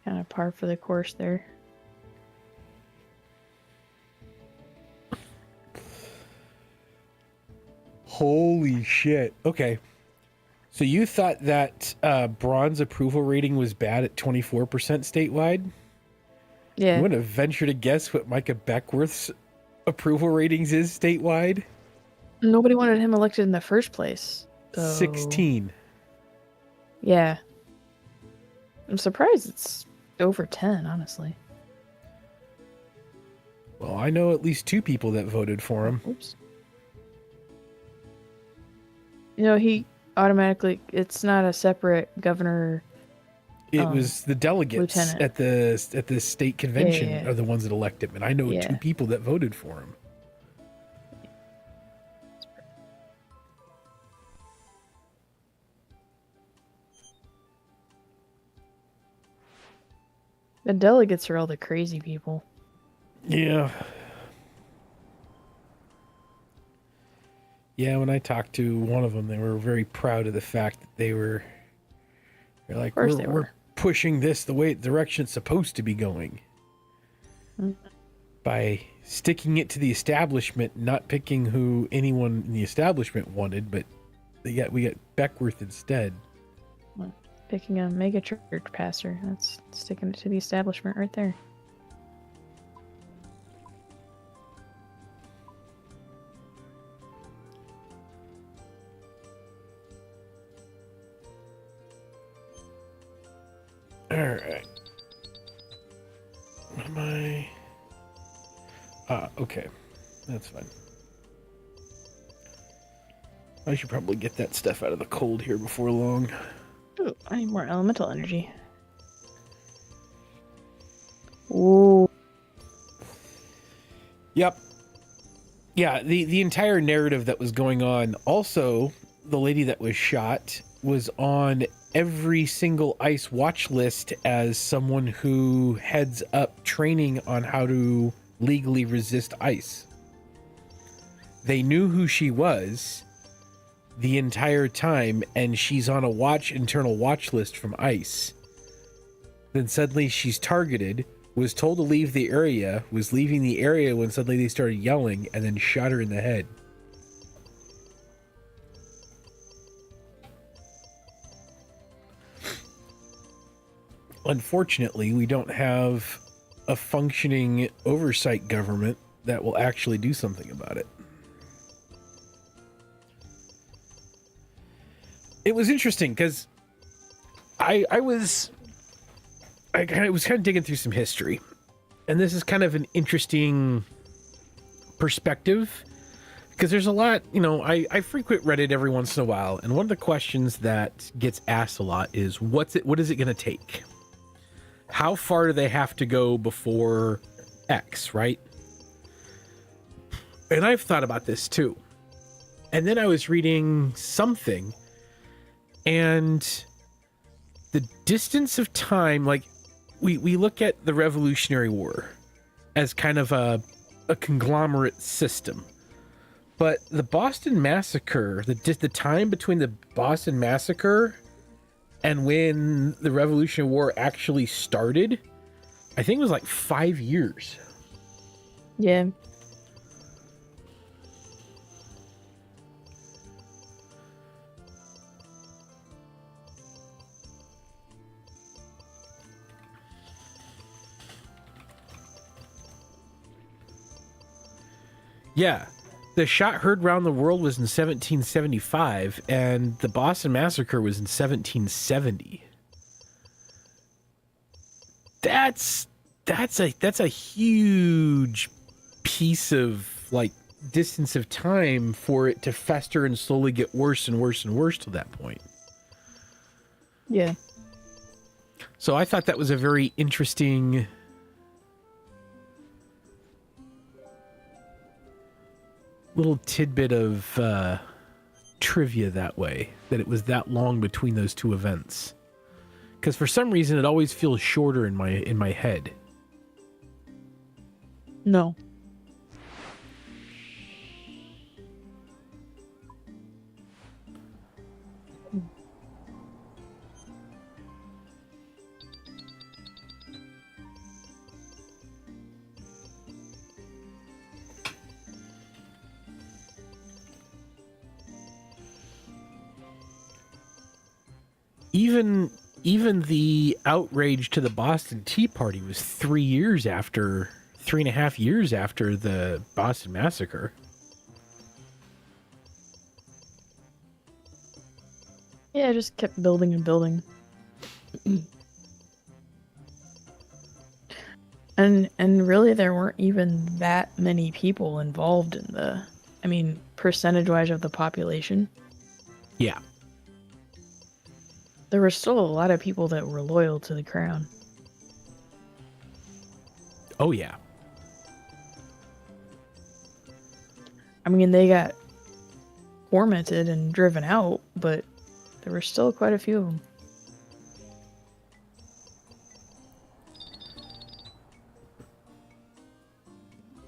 Kind of par for the course there. Holy shit. Okay. So you thought that Braun's approval rating was bad at 24% statewide? Yeah. You want to venture to guess what Micah Beckworth's approval ratings is statewide? Nobody wanted him elected in the first place. So... 16. Yeah. I'm surprised it's over 10, honestly. Well, I know at least 2 people that voted for him. Oops. You know, he automatically, it's not a separate governor. It was the delegates lieutenant. at the state convention Yeah. are the ones that elect him, and I know Yeah. 2 people that voted for him. The delegates are all the crazy people. Yeah. Yeah, when I talked to one of them, they were very proud of the fact that they're like, Of course we're, they we're were. pushing this the way direction it's supposed to be going. Mm. By sticking it to the establishment, not picking who anyone in the establishment wanted, but we got Beckworth instead. Picking a mega church pastor. That's sticking it to the establishment right there. Alright. What am I? Okay. That's fine. I should probably get that stuff out of the cold here before long. Ooh, I need more elemental energy. Ooh. Yep. Yeah, the entire narrative that was going on. Also, the lady that was shot was on every single ICE watch list as someone who heads up training on how to legally resist ICE. They knew who she was the entire time, and she's on a internal watch list from ICE. Then suddenly she's targeted, was told to leave the area, was leaving the area when suddenly they started yelling, and then shot her in the head. unfortunately, we don't have a functioning oversight government that will actually do something about it. It was interesting because I was kind of digging through some history, and this is kind of an interesting perspective because there's a lot, I frequent Reddit every once in a while, and one of the questions that gets asked a lot is what is it going to take? How far do they have to go before X, right? And I've thought about this too. And then I was reading something, and the distance of time, like we look at the Revolutionary War as kind of a conglomerate system. But the Boston Massacre, the time between the Boston Massacre and when the Revolutionary War actually started, I think it was like 5 years. Yeah. Yeah. The shot heard round the world was in 1775, and the Boston Massacre was in 1770. That's a huge piece of like distance of time for it to fester and slowly get worse and worse and worse to that point. Yeah. So I thought that was a very interesting little tidbit of trivia that way, that it was that long between those two events. Because for some reason it always feels shorter in my head. No. Even the outrage to the Boston Tea Party was 3.5 years after the Boston Massacre. Yeah, it just kept building and building. And really there weren't even that many people involved in percentage-wise of the population. Yeah. There were still a lot of people that were loyal to the crown. Oh, yeah. I mean, they got tormented and driven out, but there were still quite a few of them.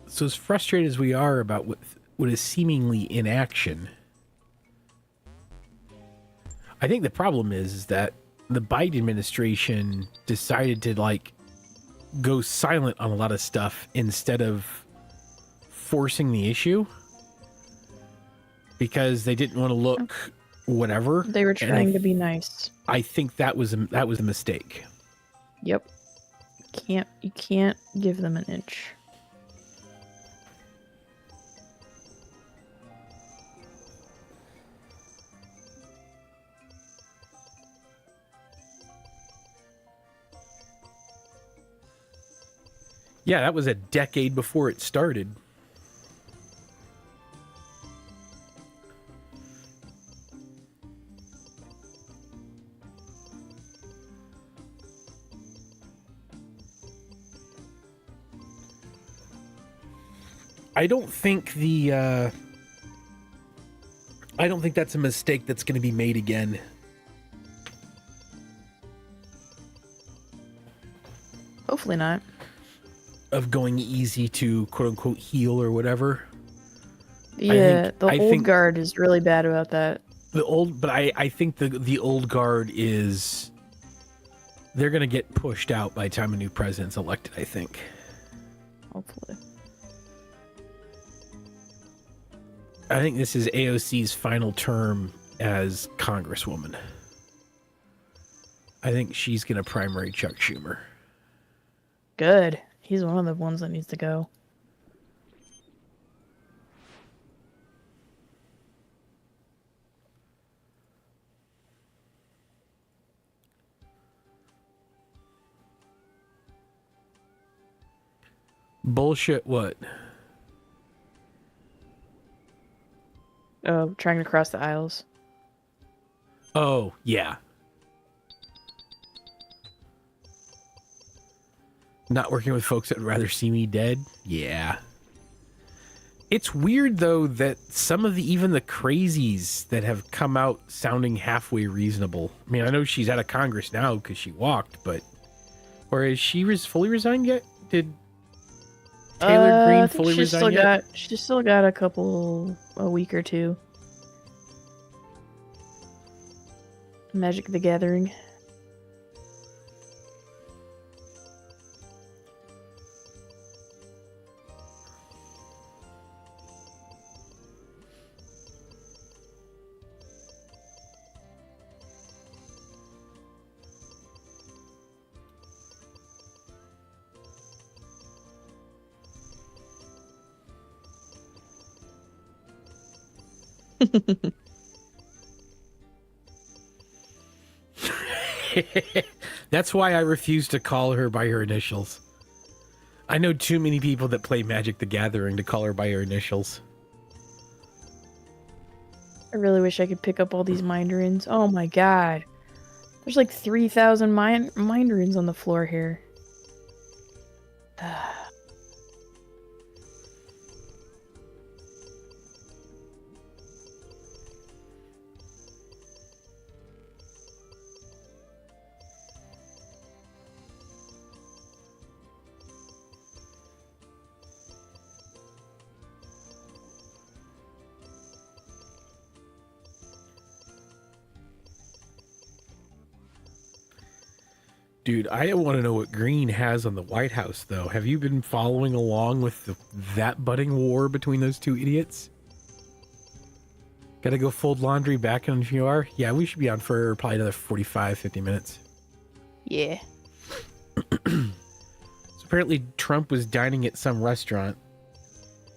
So as frustrated as we are about what is seemingly inaction, I think the problem is that the Biden administration decided to go silent on a lot of stuff instead of forcing the issue because they didn't want to look whatever. They were trying to be nice. I think that was a mistake. Yep. You can't give them an inch. Yeah, that was a decade before it started. I don't think that's a mistake that's going to be made again. Hopefully not. Of going easy to quote unquote heal or whatever. Yeah, the old guard is really bad about that. I think the old guard is, they're going to get pushed out by the time a new president's elected, I think. Hopefully. I think this is AOC's final term as Congresswoman. I think she's gonna primary Chuck Schumer. Good. He's one of the ones that needs to go. Bullshit what? Oh, trying to cross the aisles. Oh, yeah. Not working with folks that would rather see me dead? Yeah. It's weird, though, that some of even the crazies that have come out sounding halfway reasonable. I mean, I know she's out of Congress now because she walked, but... Or is she fully resigned yet? Did Taylor Greene fully resign yet? She's still got a week or two. Magic the Gathering. That's why I refuse to call her by her initials. I know too many people that play Magic the Gathering to call her by her initials. I really wish I could pick up all these mind runes. Oh my god. There's like 3,000 mind runes on the floor here. Dude, I want to know what Green has on the White House, though. Have you been following along with that budding war between those two idiots? Gotta go fold laundry back in a few hours? Yeah, we should be on for probably another 45, 50 minutes. Yeah. So apparently Trump was dining at some restaurant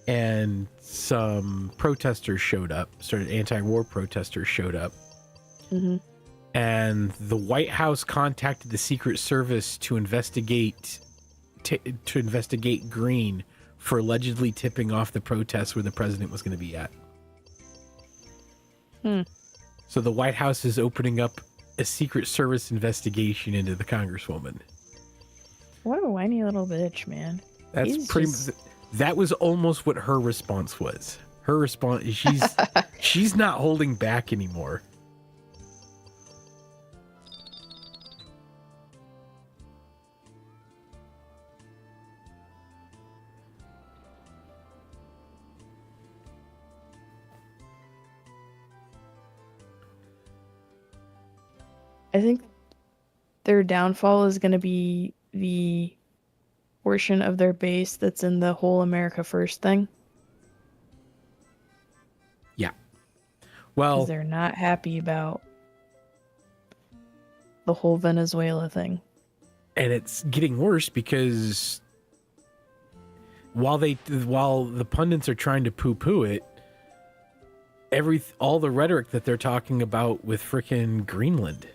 and some protesters showed up, sort of anti-war protesters showed up. Mm-hmm. And the White House contacted the Secret Service to investigate Green for allegedly tipping off the protests where the president was going to be at. So the White House is opening up a Secret Service investigation into the Congresswoman. What a whiny little bitch, man. That was almost what her response was. Her response is she's not holding back anymore. I think their downfall is going to be the portion of their base that's in the whole America First thing. Yeah. Well, they're not happy about the whole Venezuela thing. And it's getting worse because while the pundits are trying to poo-poo it, all the rhetoric that they're talking about with frickin' Greenland.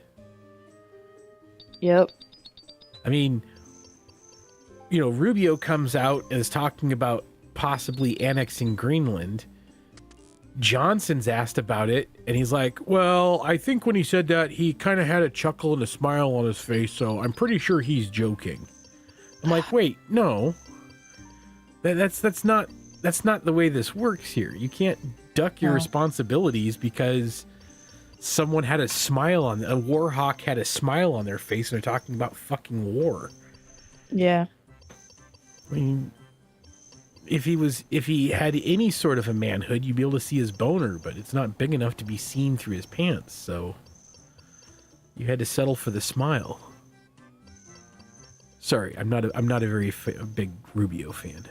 Yep. I mean, Rubio comes out and is talking about possibly annexing Greenland. Johnson's asked about it, and he's like, well, I think when he said that, he kind of had a chuckle and a smile on his face, so I'm pretty sure he's joking. I'm like, wait, no. That's not the way this works here. You can't duck your responsibilities because someone had a war hawk had a smile on their face and they're talking about fucking war. Yeah. I mean, if he had any sort of a manhood, you'd be able to see his boner, but it's not big enough to be seen through his pants, so you had to settle for the smile. Sorry, I'm not a very big Rubio fan.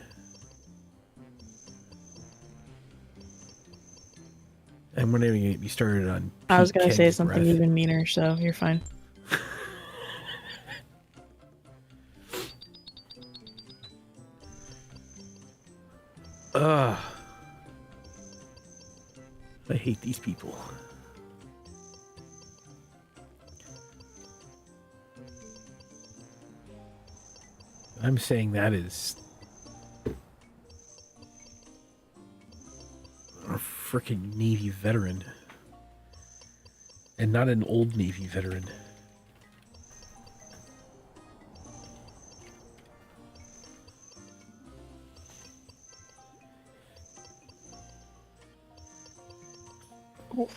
I'm not even going to get me started on. I was going to say something even meaner, so you're fine. Ugh. I hate these people. I'm saying that is a freaking Navy veteran. And not an old Navy veteran. Oh.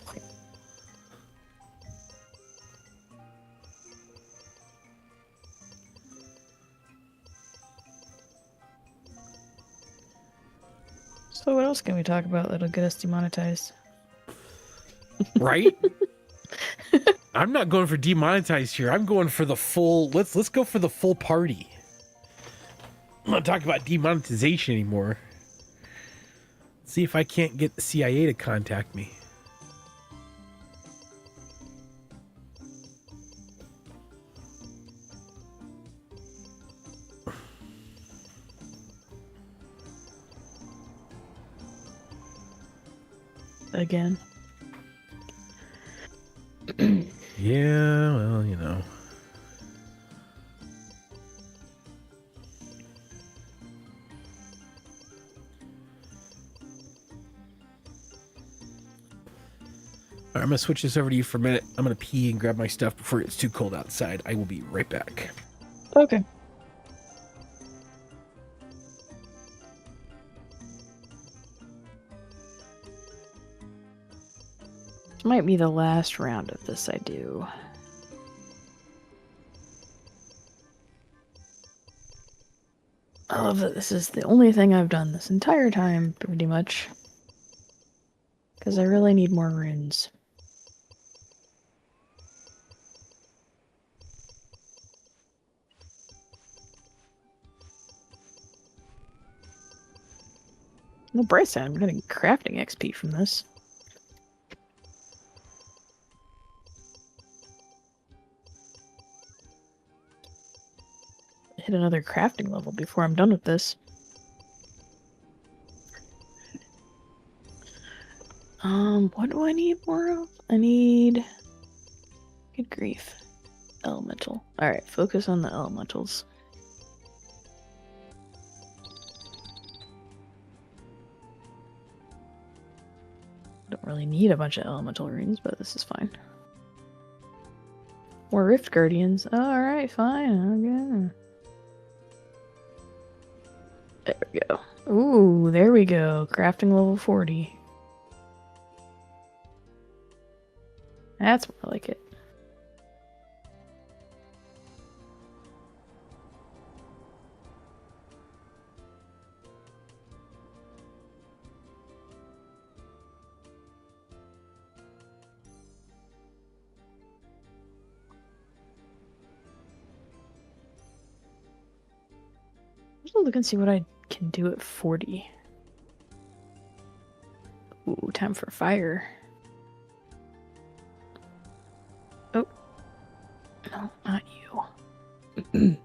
So what else can we talk about that'll get us demonetized? Right? I'm not going for demonetized here. I'm going for the full. Let's go for the full party. I'm not talking about demonetization anymore. See if I can't get the CIA to contact me. Again. Yeah, well, you know. All right, I'm going to switch this over to you for a minute. I'm going to pee and grab my stuff before it's too cold outside. I will be right back. Okay. This might be the last round of this I do. I love that this is the only thing I've done this entire time, pretty much. Because I really need more runes. On the bright side, I'm getting crafting XP from this. Hit another crafting level before I'm done with this. What do I need more of? I need... Good grief. Elemental. Alright, focus on the elementals. Don't really need a bunch of elemental runes, but this is fine. More Rift Guardians. Alright, fine. Okay. There we go. Ooh, there we go. Crafting level 40. That's more like it. Let's look and see what I can do at 40. Ooh, time for fire. Oh. No, not you.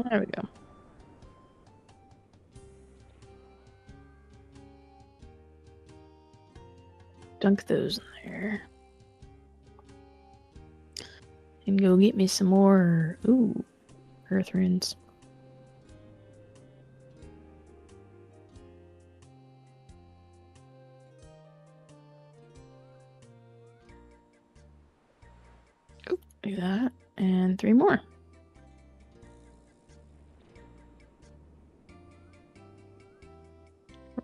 There we go. Dunk those in there. And go get me some more, ooh, earth runes. Oh, do that. And 3 more.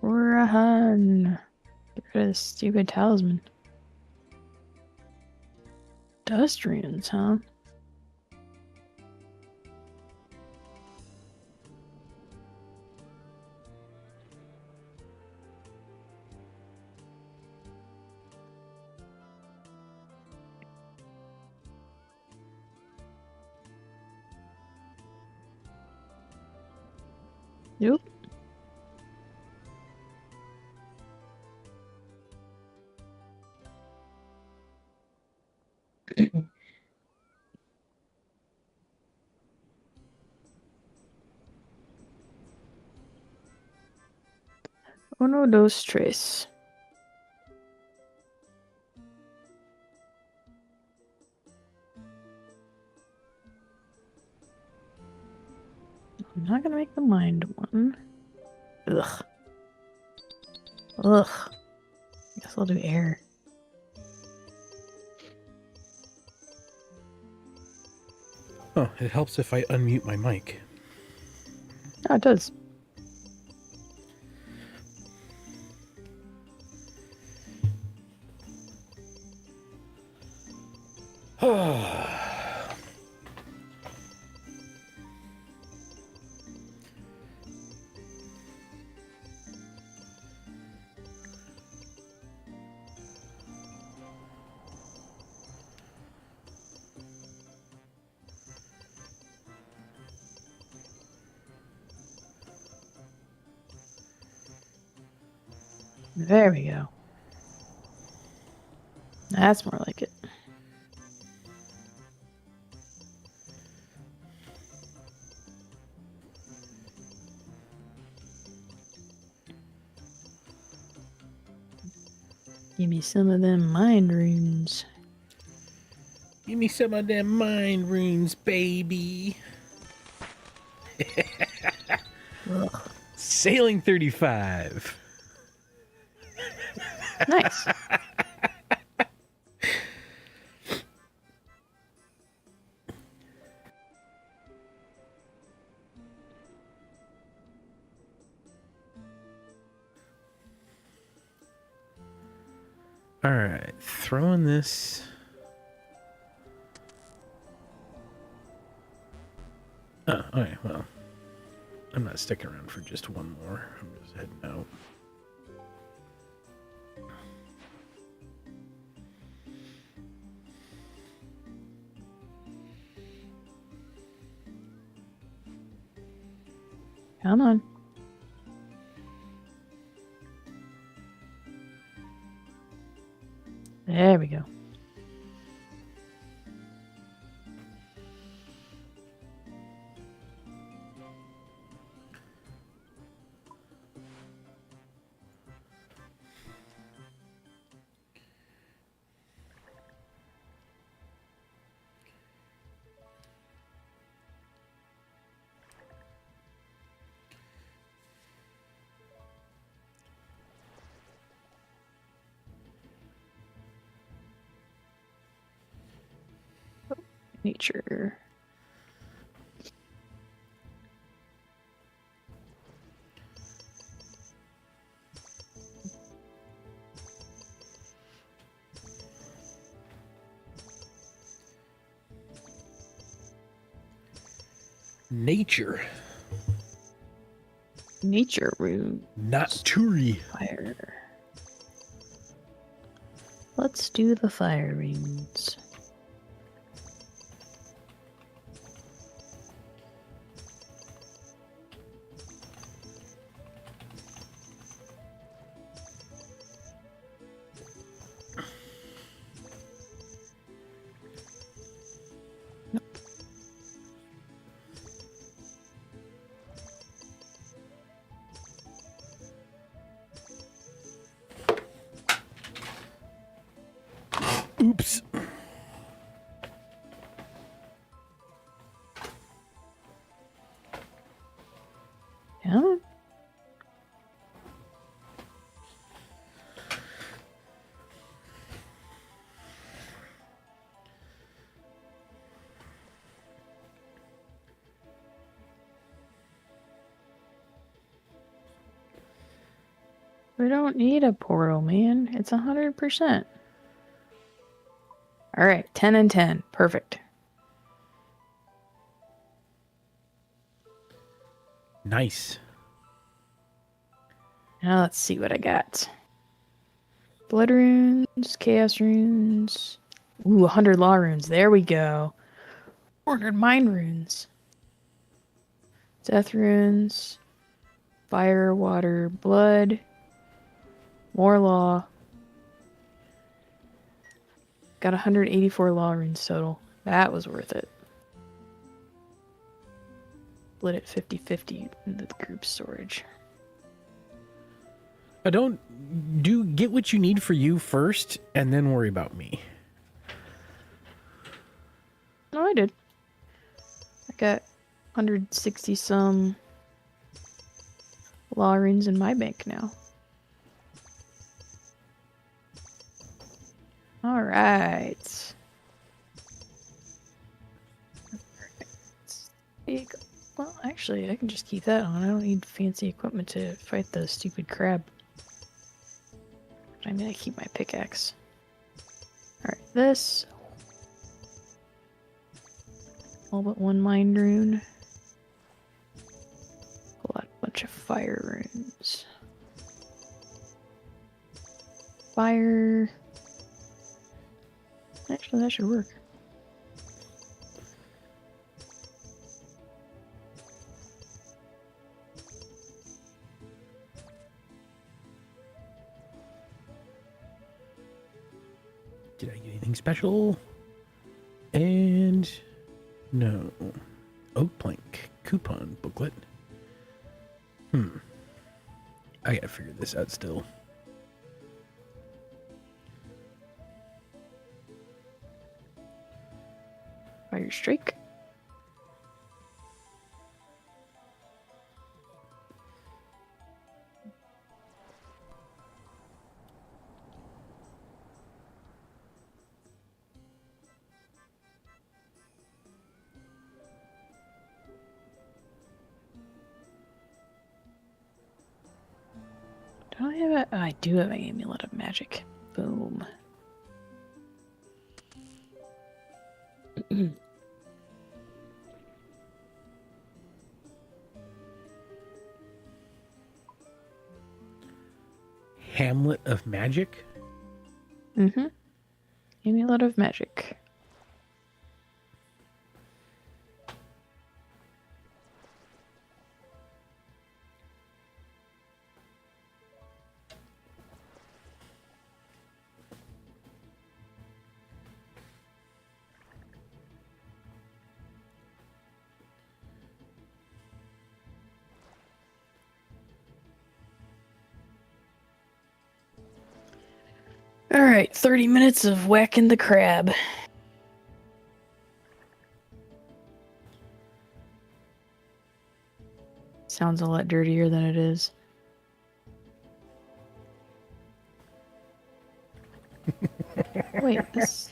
Run. Get rid of this stupid talisman. Dust runes, huh? Yep. Uno, dos, tres. I'm not gonna make the mind one. Ugh. Ugh. Guess I'll do air. Oh, it helps if I unmute my mic. Oh, it does. There we go. That's more like it. Give me some of them mind runes. Give me some of them mind runes, baby. Ugh. Sailing 35. Nice. All right, throwing this. Oh, okay, well, I'm not sticking around for just one more. I'm just heading out. Come on. There we go. Nature. Nature. Nature rune. Not Turi. Fire. Let's do the fire runes. Oops. Yeah. We don't need a portal, man. It's 100%. All right, 10 and 10. Perfect. Nice. Now let's see what I got. Blood runes, chaos runes. Ooh, 100 law runes. There we go. 400 mind runes. Death runes. Fire, water, blood. More law. Got 184 law runes total. That was worth it. Split it 50-50 into the group storage. Get what you need for you first, and then worry about me. No, I did. I got 160 some law runes in my bank now. All right. Well, actually, I can just keep that on. I don't need fancy equipment to fight the stupid crab. I'm gonna keep my pickaxe. Alright, this. All but one mind rune. Pull out a bunch of fire runes. Fire. Actually, that should work. Did I get anything special? And no. Oak plank coupon booklet. I gotta figure this out still. Fire strike. Do I have a... Oh, I do have an amulet of magic. Boom. Hamlet of Magic? Mm-hmm. Amulet of magic. Alright, 30 minutes of whacking the crab. Sounds a lot dirtier than it is. Wait, this...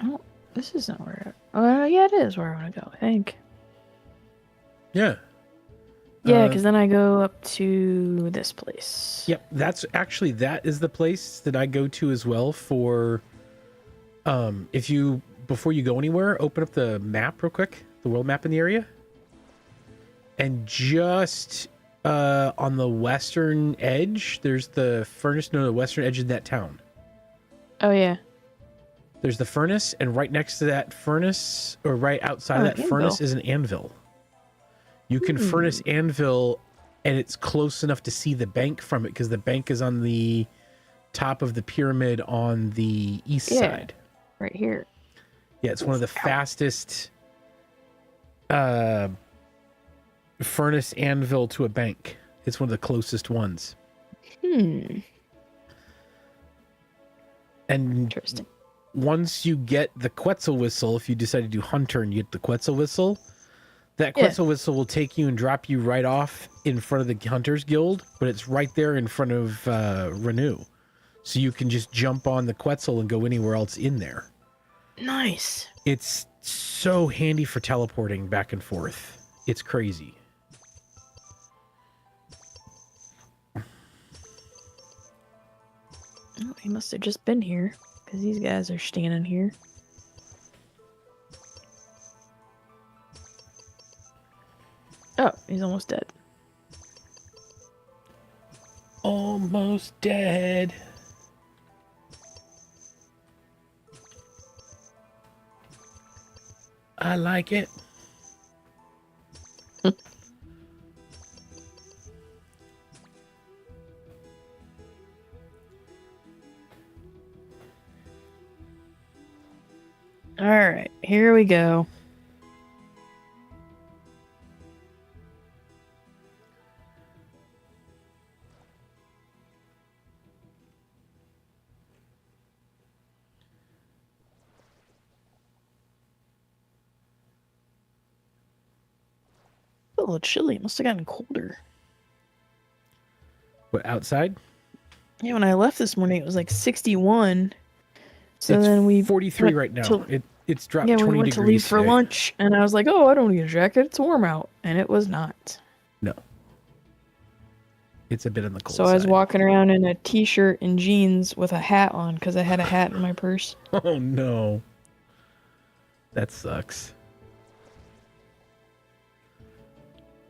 Oh, this isn't where... Oh, yeah, it is where I want to go, I think. Yeah. Yeah, because then I go up to this place. Yep, that is the place that I go to as well for before you go anywhere, open up the map real quick, the world map in the area. And just on the western edge, there's the furnace. No, the western edge of that town. Oh, yeah. There's the furnace, and right next to that furnace, or right outside of that furnace, is an anvil. You can furnace anvil, and it's close enough to see the bank from it, because the bank is on the top of the pyramid on the east side. Right here. Yeah, it's one of the fastest furnace anvil to a bank. It's one of the closest ones. And interesting. Once you get the Quetzal whistle, if you decide to do hunter and you get the Quetzal whistle, that Quetzal whistle will take you and drop you right off in front of the Hunters Guild, but it's right there in front of Renew. So you can just jump on the Quetzal and go anywhere else in there. Nice. It's so handy for teleporting back and forth. It's crazy. Oh, he must have just been here, because these guys are standing here. Oh, he's almost dead. Almost dead. I like it. All right, here we go. A little chilly. It must have gotten colder. What, outside? Yeah, when I left this morning, it was like 61. So it's then we 43 right now. It's dropped 20 we went degrees to leave for today. lunch, and I was like, "Oh, I don't need a jacket. It's warm out," and it was not. No. It's a bit on the cold So side. I was walking around in a t-shirt and jeans with a hat on because I had a hat in my purse. Oh no. That sucks.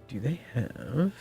Do they have...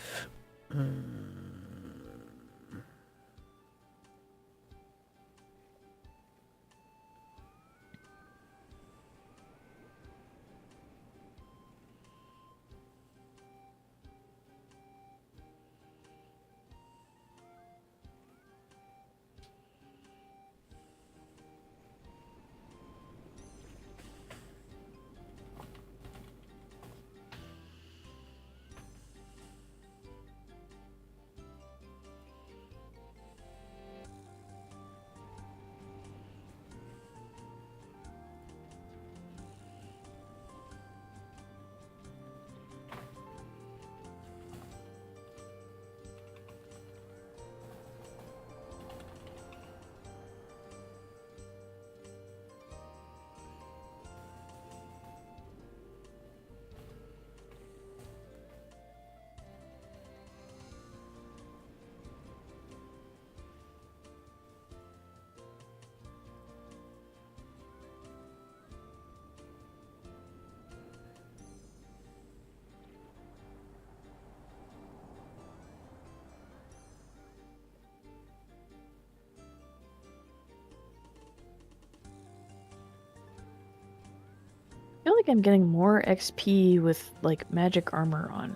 I feel like I'm getting more XP with like magic armor on.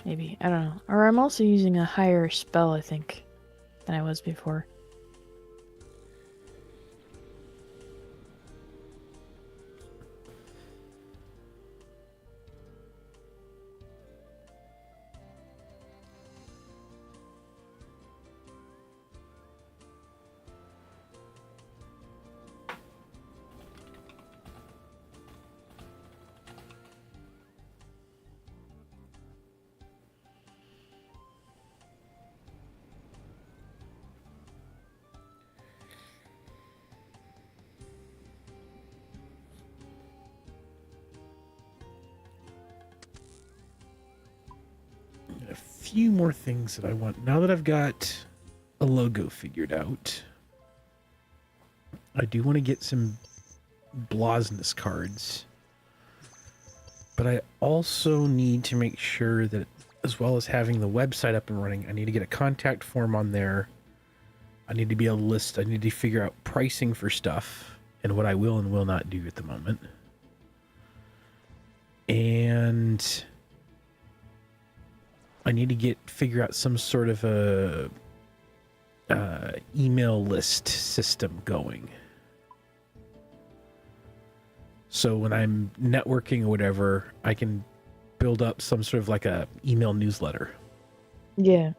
Maybe, I don't know. Or I'm also using a higher spell, I think, than I was before. A few more things that I want. Now that I've got a logo figured out, I do want to get some Blosness cards. But I also need to make sure that, as well as having the website up and running, I need to get a contact form on there. I need to be able to list, I need to figure out pricing for stuff and what I will and will not do at the moment. And I need to figure out some sort of a email list system going. So when I'm networking or whatever, I can build up some sort of like a email newsletter. Yeah.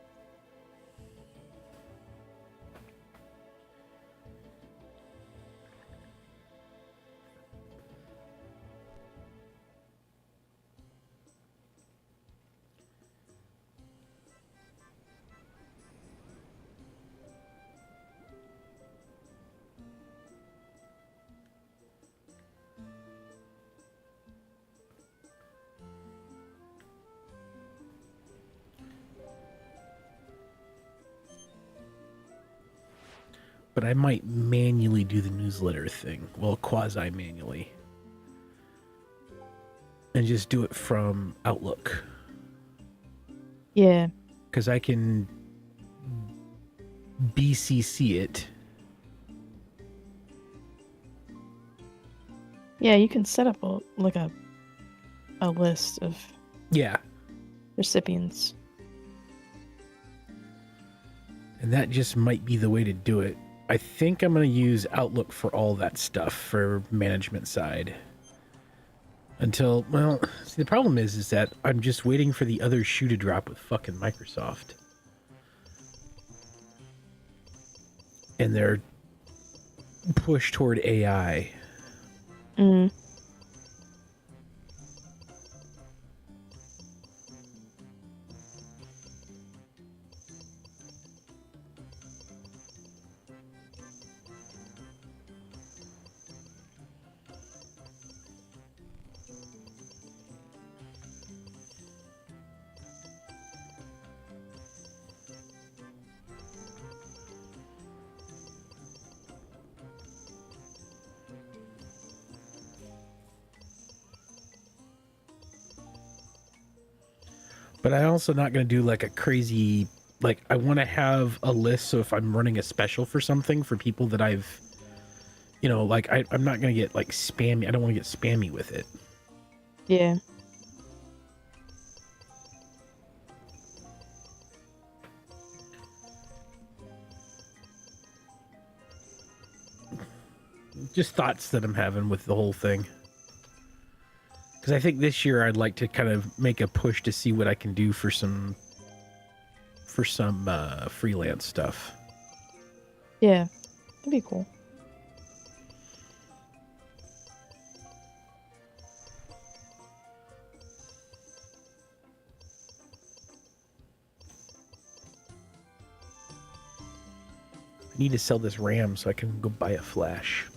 But I might manually do the newsletter thing. Well, quasi-manually. And just do it from Outlook. Yeah. Because I can BCC it. Yeah, you can set up a list of recipients. And that just might be the way to do it. I think I'm going to use Outlook for all that stuff for management side. Until, well, see, the problem is that I'm just waiting for the other shoe to drop with fucking Microsoft. And their push toward AI. Mm. But I'm also not going to do like a crazy, like I want to have a list. So if I'm running a special for something for people that I've, you know, like I'm not going to get like spammy. I don't want to get spammy with it. Yeah. Just thoughts that I'm having with the whole thing. Because I think this year I'd like to kind of make a push to see what I can do for some freelance stuff. Yeah. That'd be cool. I need to sell this RAM so I can go buy a flash.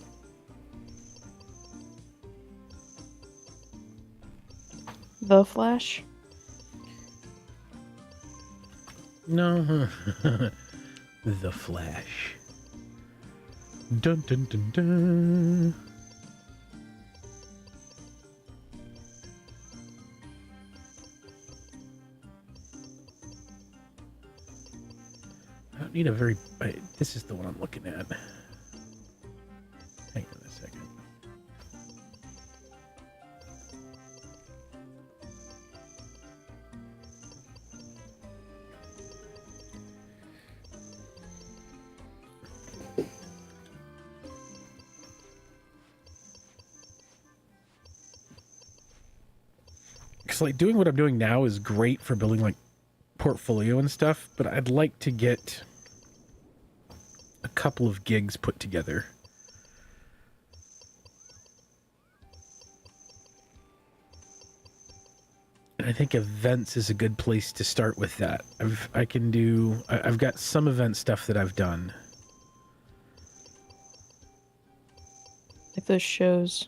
The Flash? No. The Flash. Dun dun dun dun. I don't need a very... this is the one I'm looking at. Hang on a second. Because like doing what I'm doing now is great for building like portfolio and stuff, but I'd like to get a couple of gigs put together. And I think events is a good place to start with that. I've got some event stuff that I've done. Like those shows.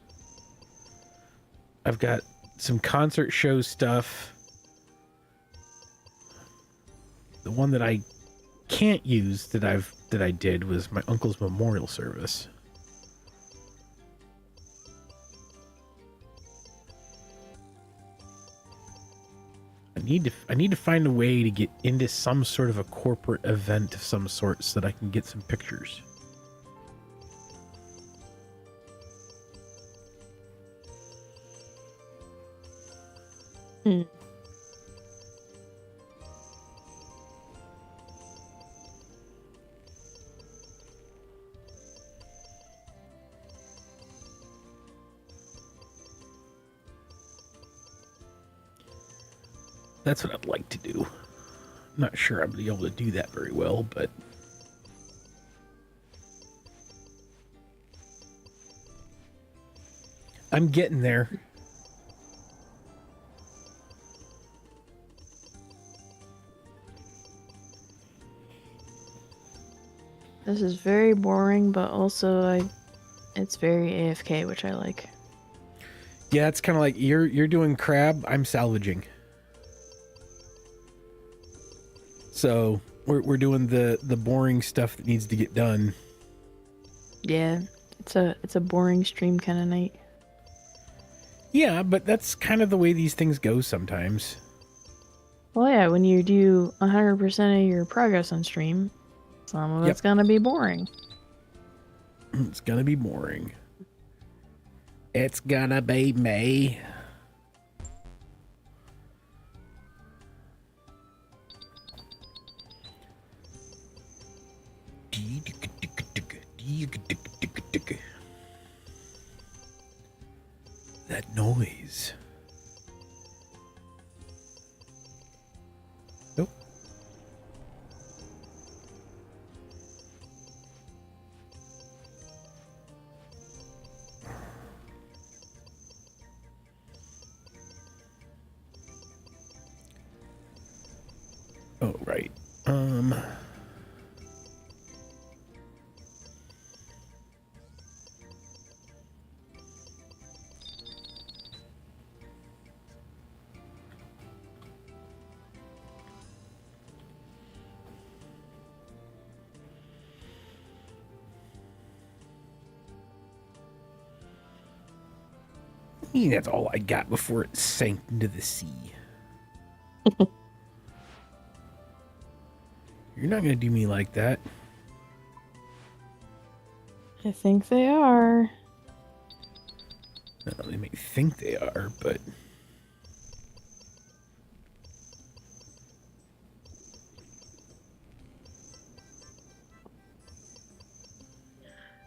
I've got some concert show stuff. The one that I can't use that I did was my uncle's memorial service. I need to find a way to get into some sort of a corporate event of some sort so that I can get some pictures. Hmm. That's what I'd like to do. I'm not sure I'd be able to do that very well, but... I'm getting there. This is very boring, but also it's very AFK, which I like. Yeah, it's kind of like you're doing crab, I'm salvaging. So we're doing the boring stuff that needs to get done. Yeah, it's a boring stream kind of night. Yeah, but that's kind of the way these things go sometimes. Well, yeah, when you do 100% of your progress on stream, some of it's gonna be boring. It's gonna be boring. It's gonna be me. That noise. Nope. Oh, right. That's all I got before it sank into the sea. You're not going to do me like that. I think they are. No, they may think they are, but...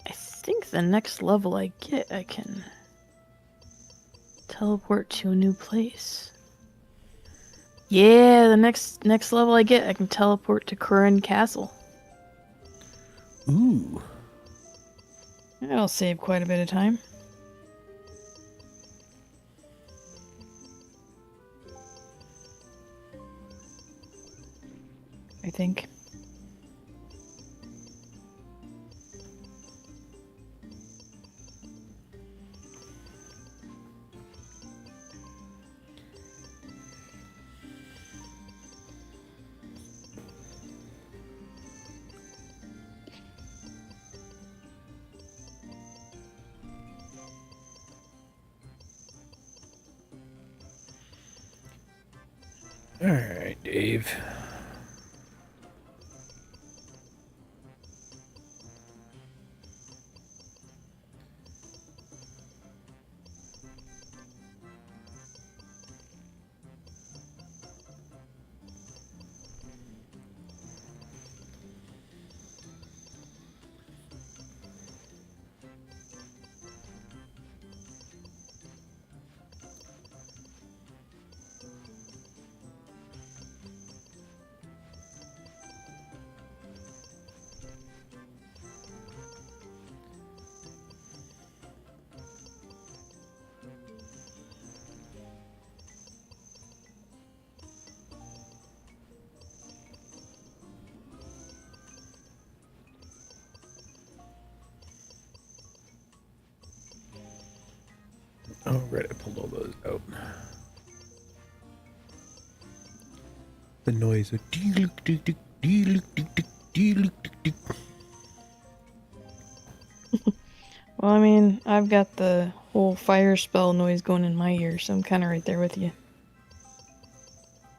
I think the next level I get, I can teleport to a new place. Yeah, the next level I get, I can teleport to Curran Castle. Ooh. That'll save quite a bit of time. I think. All right, Dave. Oh, right, I pulled all those out. The noise of Well, I mean, I've got the whole fire spell noise going in my ear, so I'm kind of right there with you.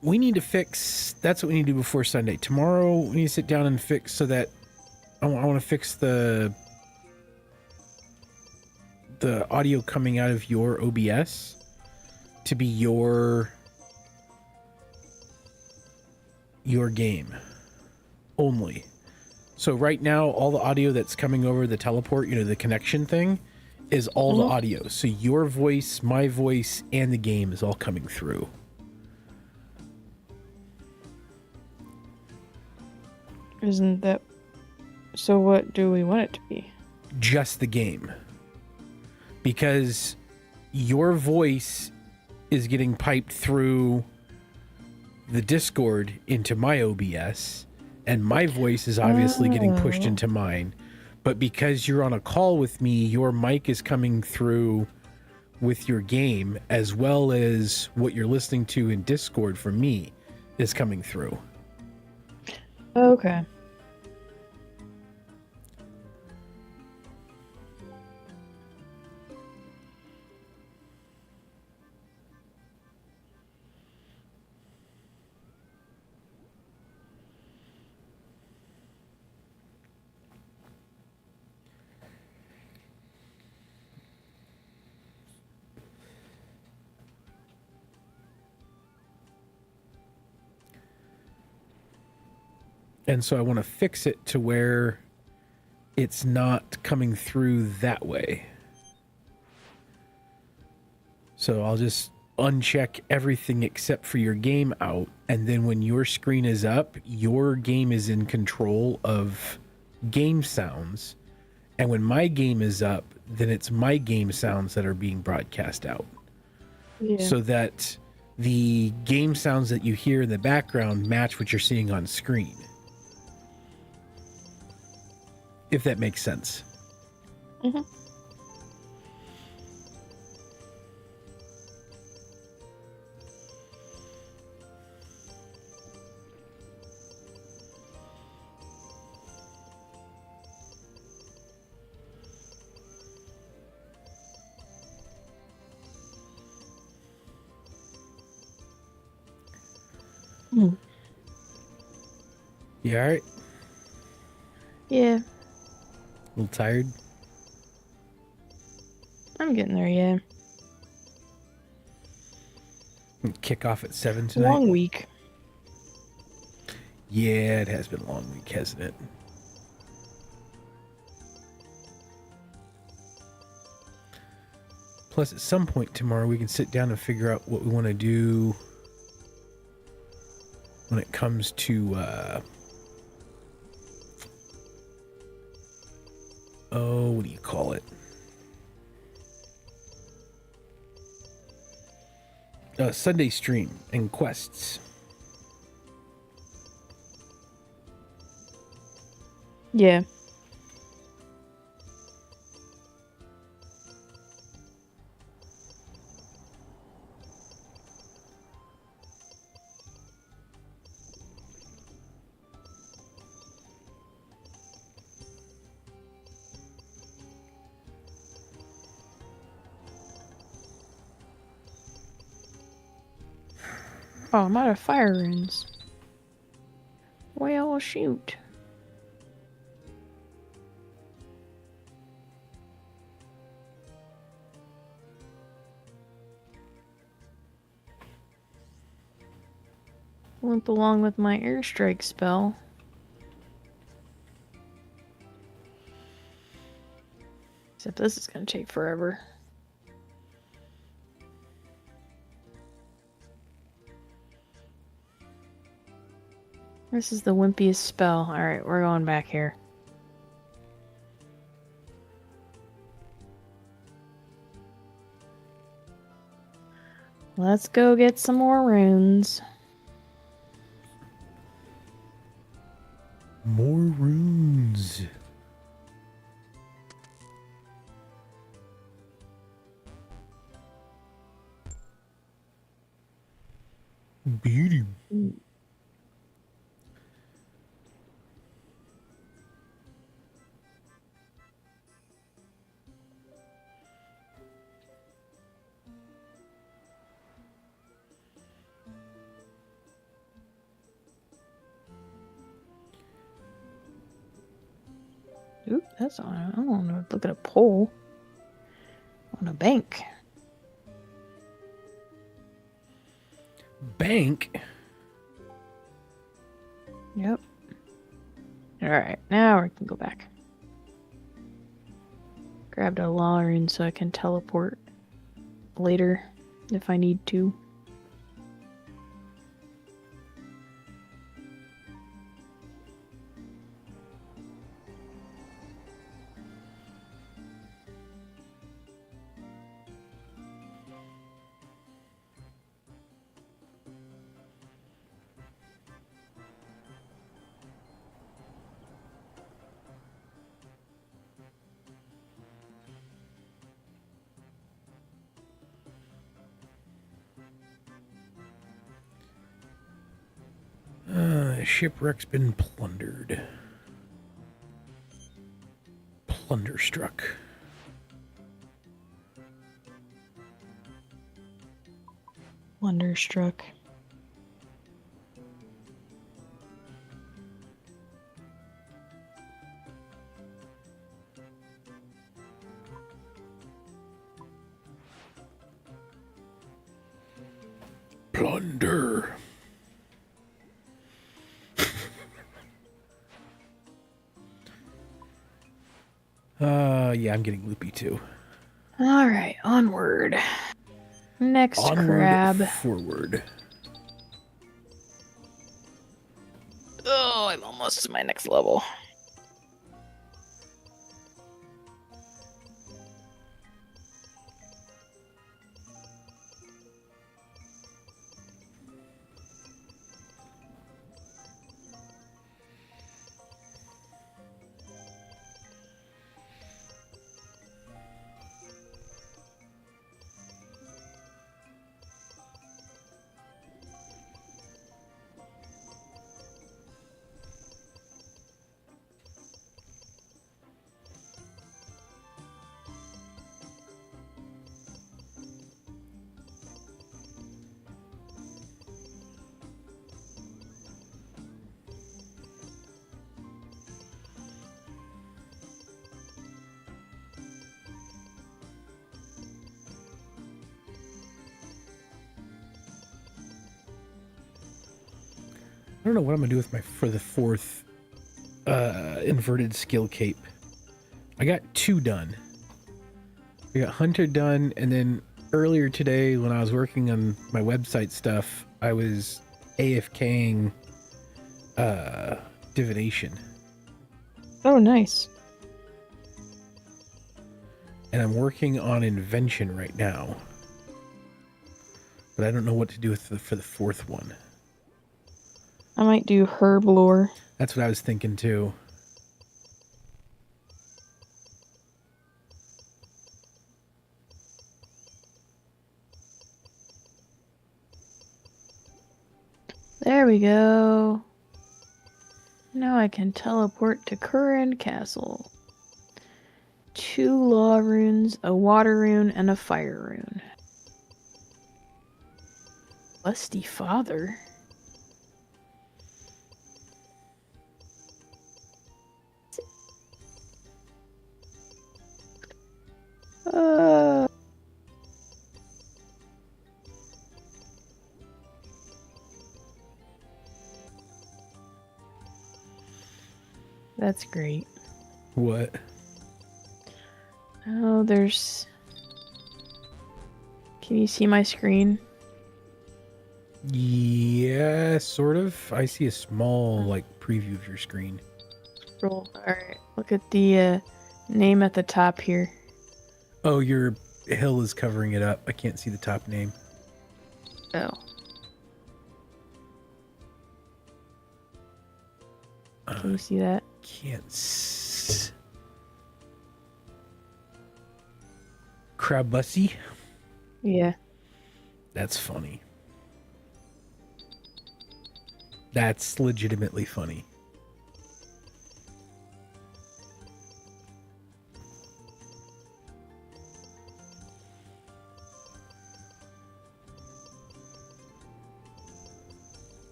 We need to fix... That's what we need to do before Sunday. Tomorrow, we need to sit down and fix so that... I want to fix the audio coming out of your OBS to be your game only. So right now, all the audio that's coming over the teleport, you know, the connection thing, is all the audio. So your voice, my voice, and the game is all coming through. Isn't that... So what do we want it to be? Just the game. Because your voice is getting piped through the Discord into my OBS, and my voice is obviously getting pushed into mine. But because you're on a call with me, your mic is coming through with your game, as well as what you're listening to in Discord from me is coming through. Okay. And so I want to fix it to where it's not coming through that way. So I'll just uncheck everything except for your game out. And then when your screen is up, your game is in control of game sounds. And when my game is up, then it's my game sounds that are being broadcast out. Yeah. So that the game sounds that you hear in the background match what you're seeing on screen. If that makes sense. Mm-hmm. Hmm. You all right? Yeah, A little tired? I'm getting there, yeah. Kick off at 7 tonight? Long week. Yeah, it has been a long week, hasn't it? Plus, at some point tomorrow, we can sit down and figure out what we want to do when it comes to, what do you call it? Sunday stream and quests. Yeah. Oh, I'm out of fire runes. Well, shoot. Went along with my airstrike spell. Except this is gonna take forever. This is the wimpiest spell. Alright, we're going back here. Let's go get some more runes. More runes. Beauty. Oop, that's on. I don't know. Look at a pole on a bank. Bank? Yep. Alright, now we can go back. Grabbed a law rune so I can teleport later if I need to. Shipwreck's been plundered. Plunderstruck. Wonderstruck. Plunder. Yeah, I'm getting loopy too. Alright, onward. Next Onward, crab. forward. Oh, I'm almost to my next level. I don't know what I'm gonna do with for the fourth inverted skill cape. I got 2 done. I got Hunter done, and then earlier today when I was working on my website stuff, I was AFKing divination. Oh, nice. And I'm working on invention right now. But I don't know what to do with for the fourth one. I might do herb lore. That's what I was thinking too. There we go. Now I can teleport to Curran Castle. 2 law runes, a water rune, and a fire rune. Lusty father. That's great. What? Oh, there's... Can you see my screen? Yeah, sort of. I see a small, like, preview of your screen. Scroll. Alright, look at the name at the top here. Oh, your hill is covering it up. I can't see the top name. Oh. Can you see that? Can't Crabussy? Yeah. That's funny. That's legitimately funny.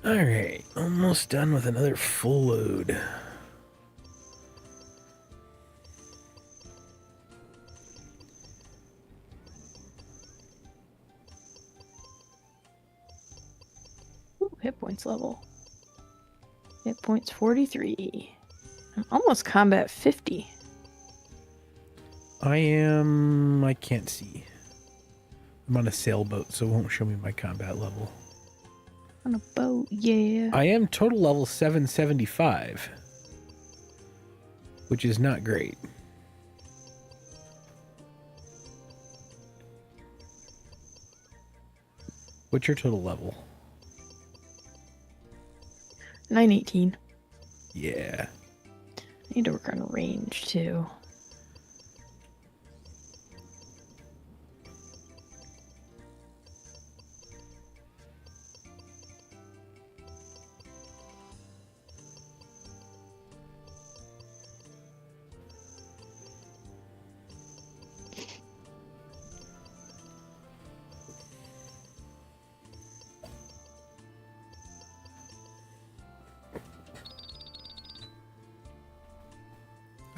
Alright, almost done with another full load. Ooh, hit points level. Hit points 43. I'm almost combat 50. I can't see. I'm on a sailboat, so it won't show me my combat level. On a boat, yeah. I am total level 775, which is not great. What's your total level? 918. Yeah. I need to work on range too.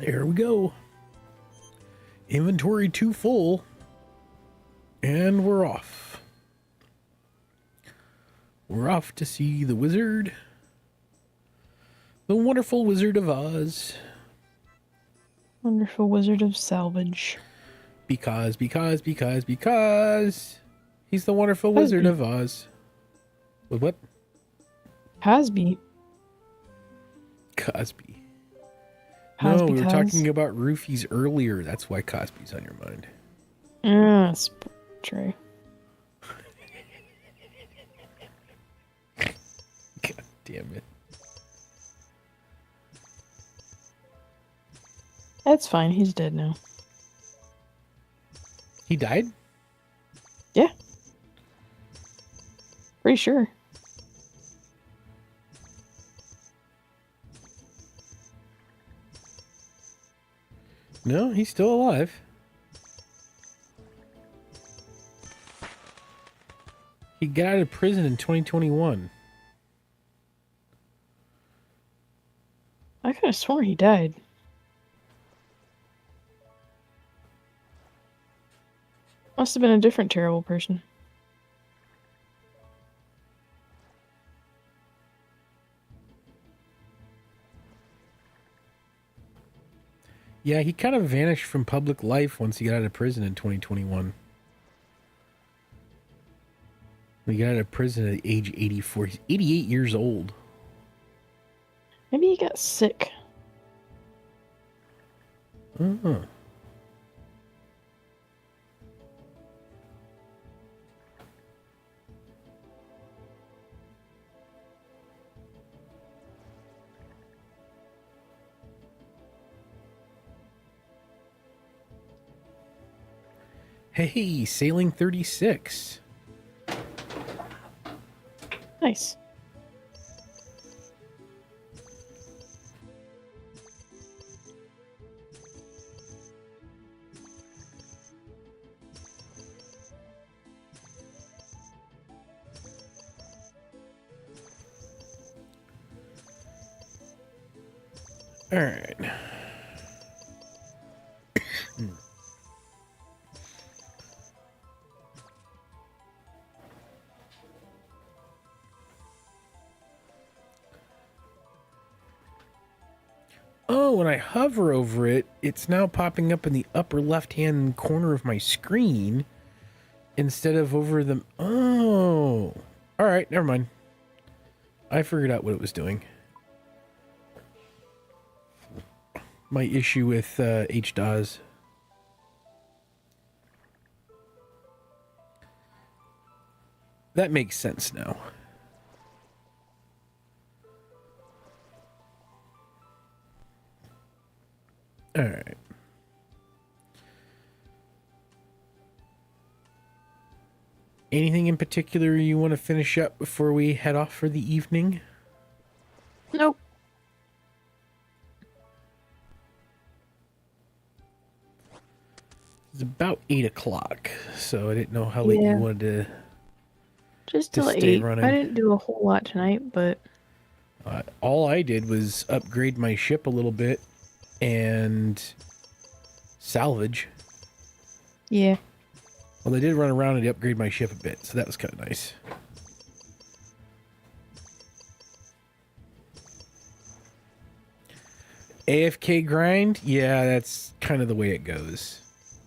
There we go. Inventory too full. And we're off. We're off to see the wizard. The wonderful Wizard of Oz. Wonderful Wizard of Salvage. Because he's the wonderful Cosby. Wizard of Oz. What? Cosby. Cosby. Cosby. No, we were talking about roofies earlier. That's why Cosby's on your mind. Yes, true. God damn it. That's fine. He's dead now. He died? Yeah. Pretty sure. No, he's still alive. He got out of prison in 2021. I could have sworn he died. Must have been a different terrible person. Yeah, he kind of vanished from public life once he got out of prison in 2021. He got out of prison at age 84. He's 88 years old. Maybe he got sick. Uh-huh. Hey, Sailing 36. Nice. All right. Oh, when I hover over it, it's now popping up in the upper left-hand corner of my screen instead of over the... Oh. All right, never mind. I figured out what it was doing. My issue with HDOS. That makes sense now. All right. Anything in particular you want to finish up before we head off for the evening? Nope. It's about 8 o'clock, so I didn't know how late you wanted to... Just till stay 8. running. I didn't do a whole lot tonight, but... all I did was upgrade my ship a little bit and salvage. Yeah. Well, I did run around and upgrade my ship a bit, so that was kind of nice. AFK grind? Yeah, that's kind of the way it goes.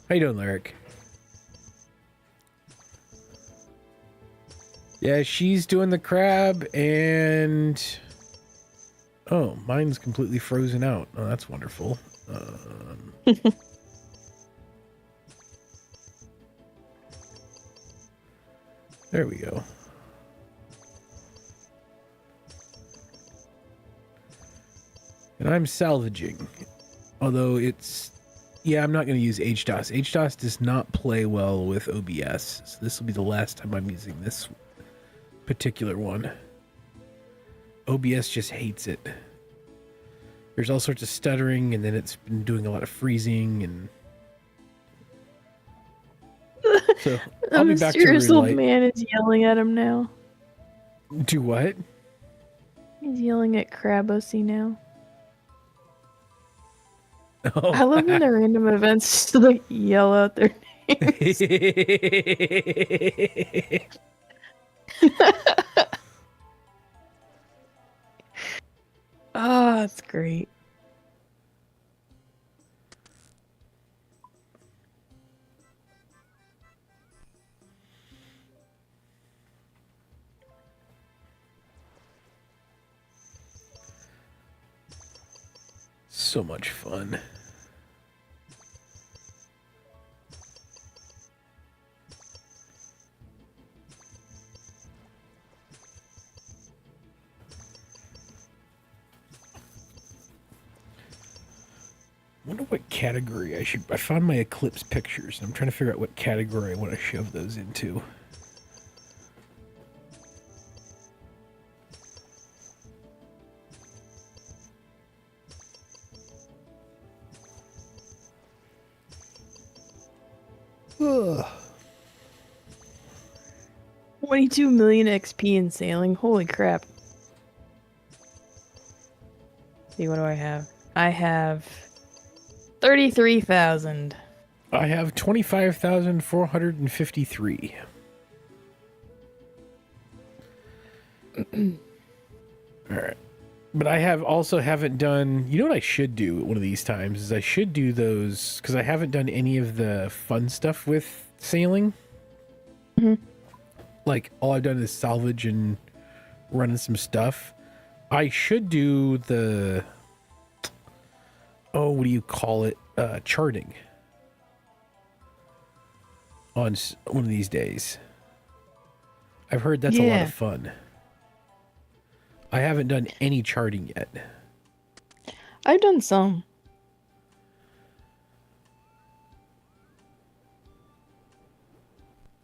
How you doing, Lyric? Yeah, she's doing the crab, and... Oh, mine's completely frozen out. Oh, that's wonderful. There we go. And I'm salvaging. Although it's... Yeah, I'm not going to use HDOS. HDOS does not play well with OBS. So this will be the last time I'm using this particular one. OBS just hates it. There's all sorts of stuttering, and then it's been doing a lot of freezing, and... So, I'll be back to mysterious old Moonlight. man is yelling at him now. Do what? He's yelling at Crabossy now. Oh. I love when the random events just, like yell out their names. Oh, that's great. So much fun. Wonder what category I should. I found my Eclipse pictures, and I'm trying to figure out what category I want to shove those into. Ugh. 22 million XP in sailing. Holy crap. See, what do I have? I have 33,000. I have 25,453. All right. But I haven't done, you know what I should do one of these times is I should do those, because I haven't done any of the fun stuff with sailing. Mm-hmm. Like, all I've done is salvage and running some stuff. I should do the, what do you call it? Charting. On one of these days. I've heard that's a lot of fun. I haven't done any charting yet. I've done some.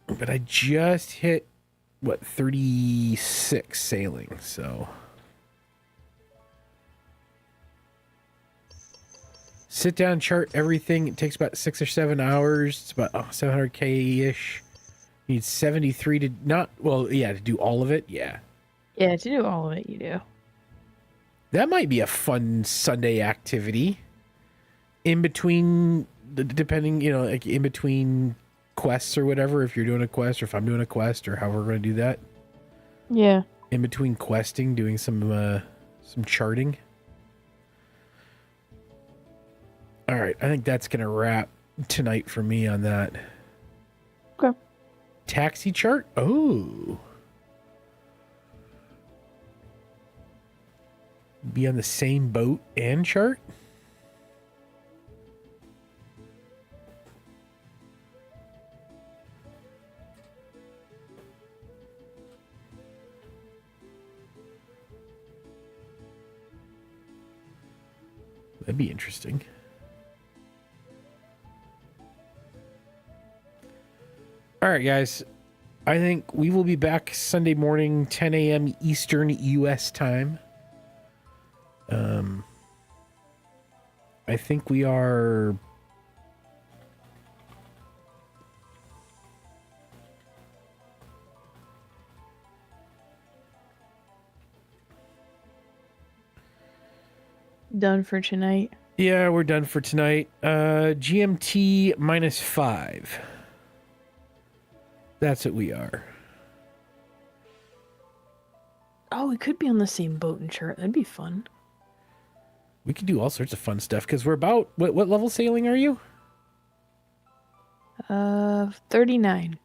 But I just hit, 36 sailing, so. Sit down, chart everything. It takes about 6 or 7 hours. It's about 700K-ish. You need 73 to to do all of it. Yeah. Yeah, to do all of it, you do. That might be a fun Sunday activity. In between, depending, like in between quests or whatever, if you're doing a quest or if I'm doing a quest or how we're going to do that. Yeah. In between questing, doing some charting. All right, I think that's going to wrap tonight for me on that. Okay. Taxi chart? Oh. Be on the same boat and chart? That'd be interesting. All right, guys. I think we will be back Sunday morning, 10 a.m. Eastern U.S. time. I think we are... Done for tonight. Yeah, we're done for tonight. GMT -5. That's what we are. Oh, we could be on the same boat and chart. That'd be fun. We could do all sorts of fun stuff because we're about... What level sailing are you? 39.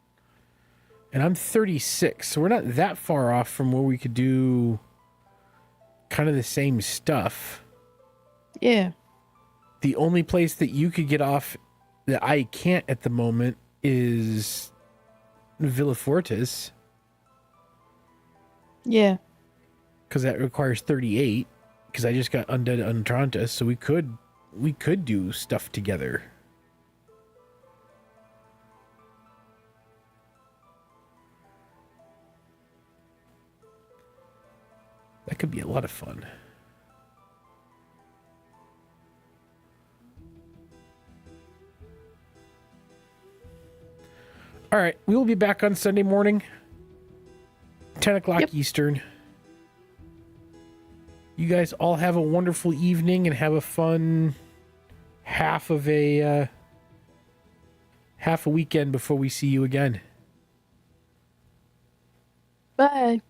And I'm 36, so we're not that far off from where we could do kind of the same stuff. Yeah. The only place that you could get off that I can't at the moment is Villa Fortis. Yeah. Because that requires 38. Because I just got Undead Untrantis, so we could do stuff together. That could be a lot of fun. All right, we will be back on Sunday morning, 10 o'clock Eastern. You guys all have a wonderful evening and have a fun half a weekend before we see you again. Bye.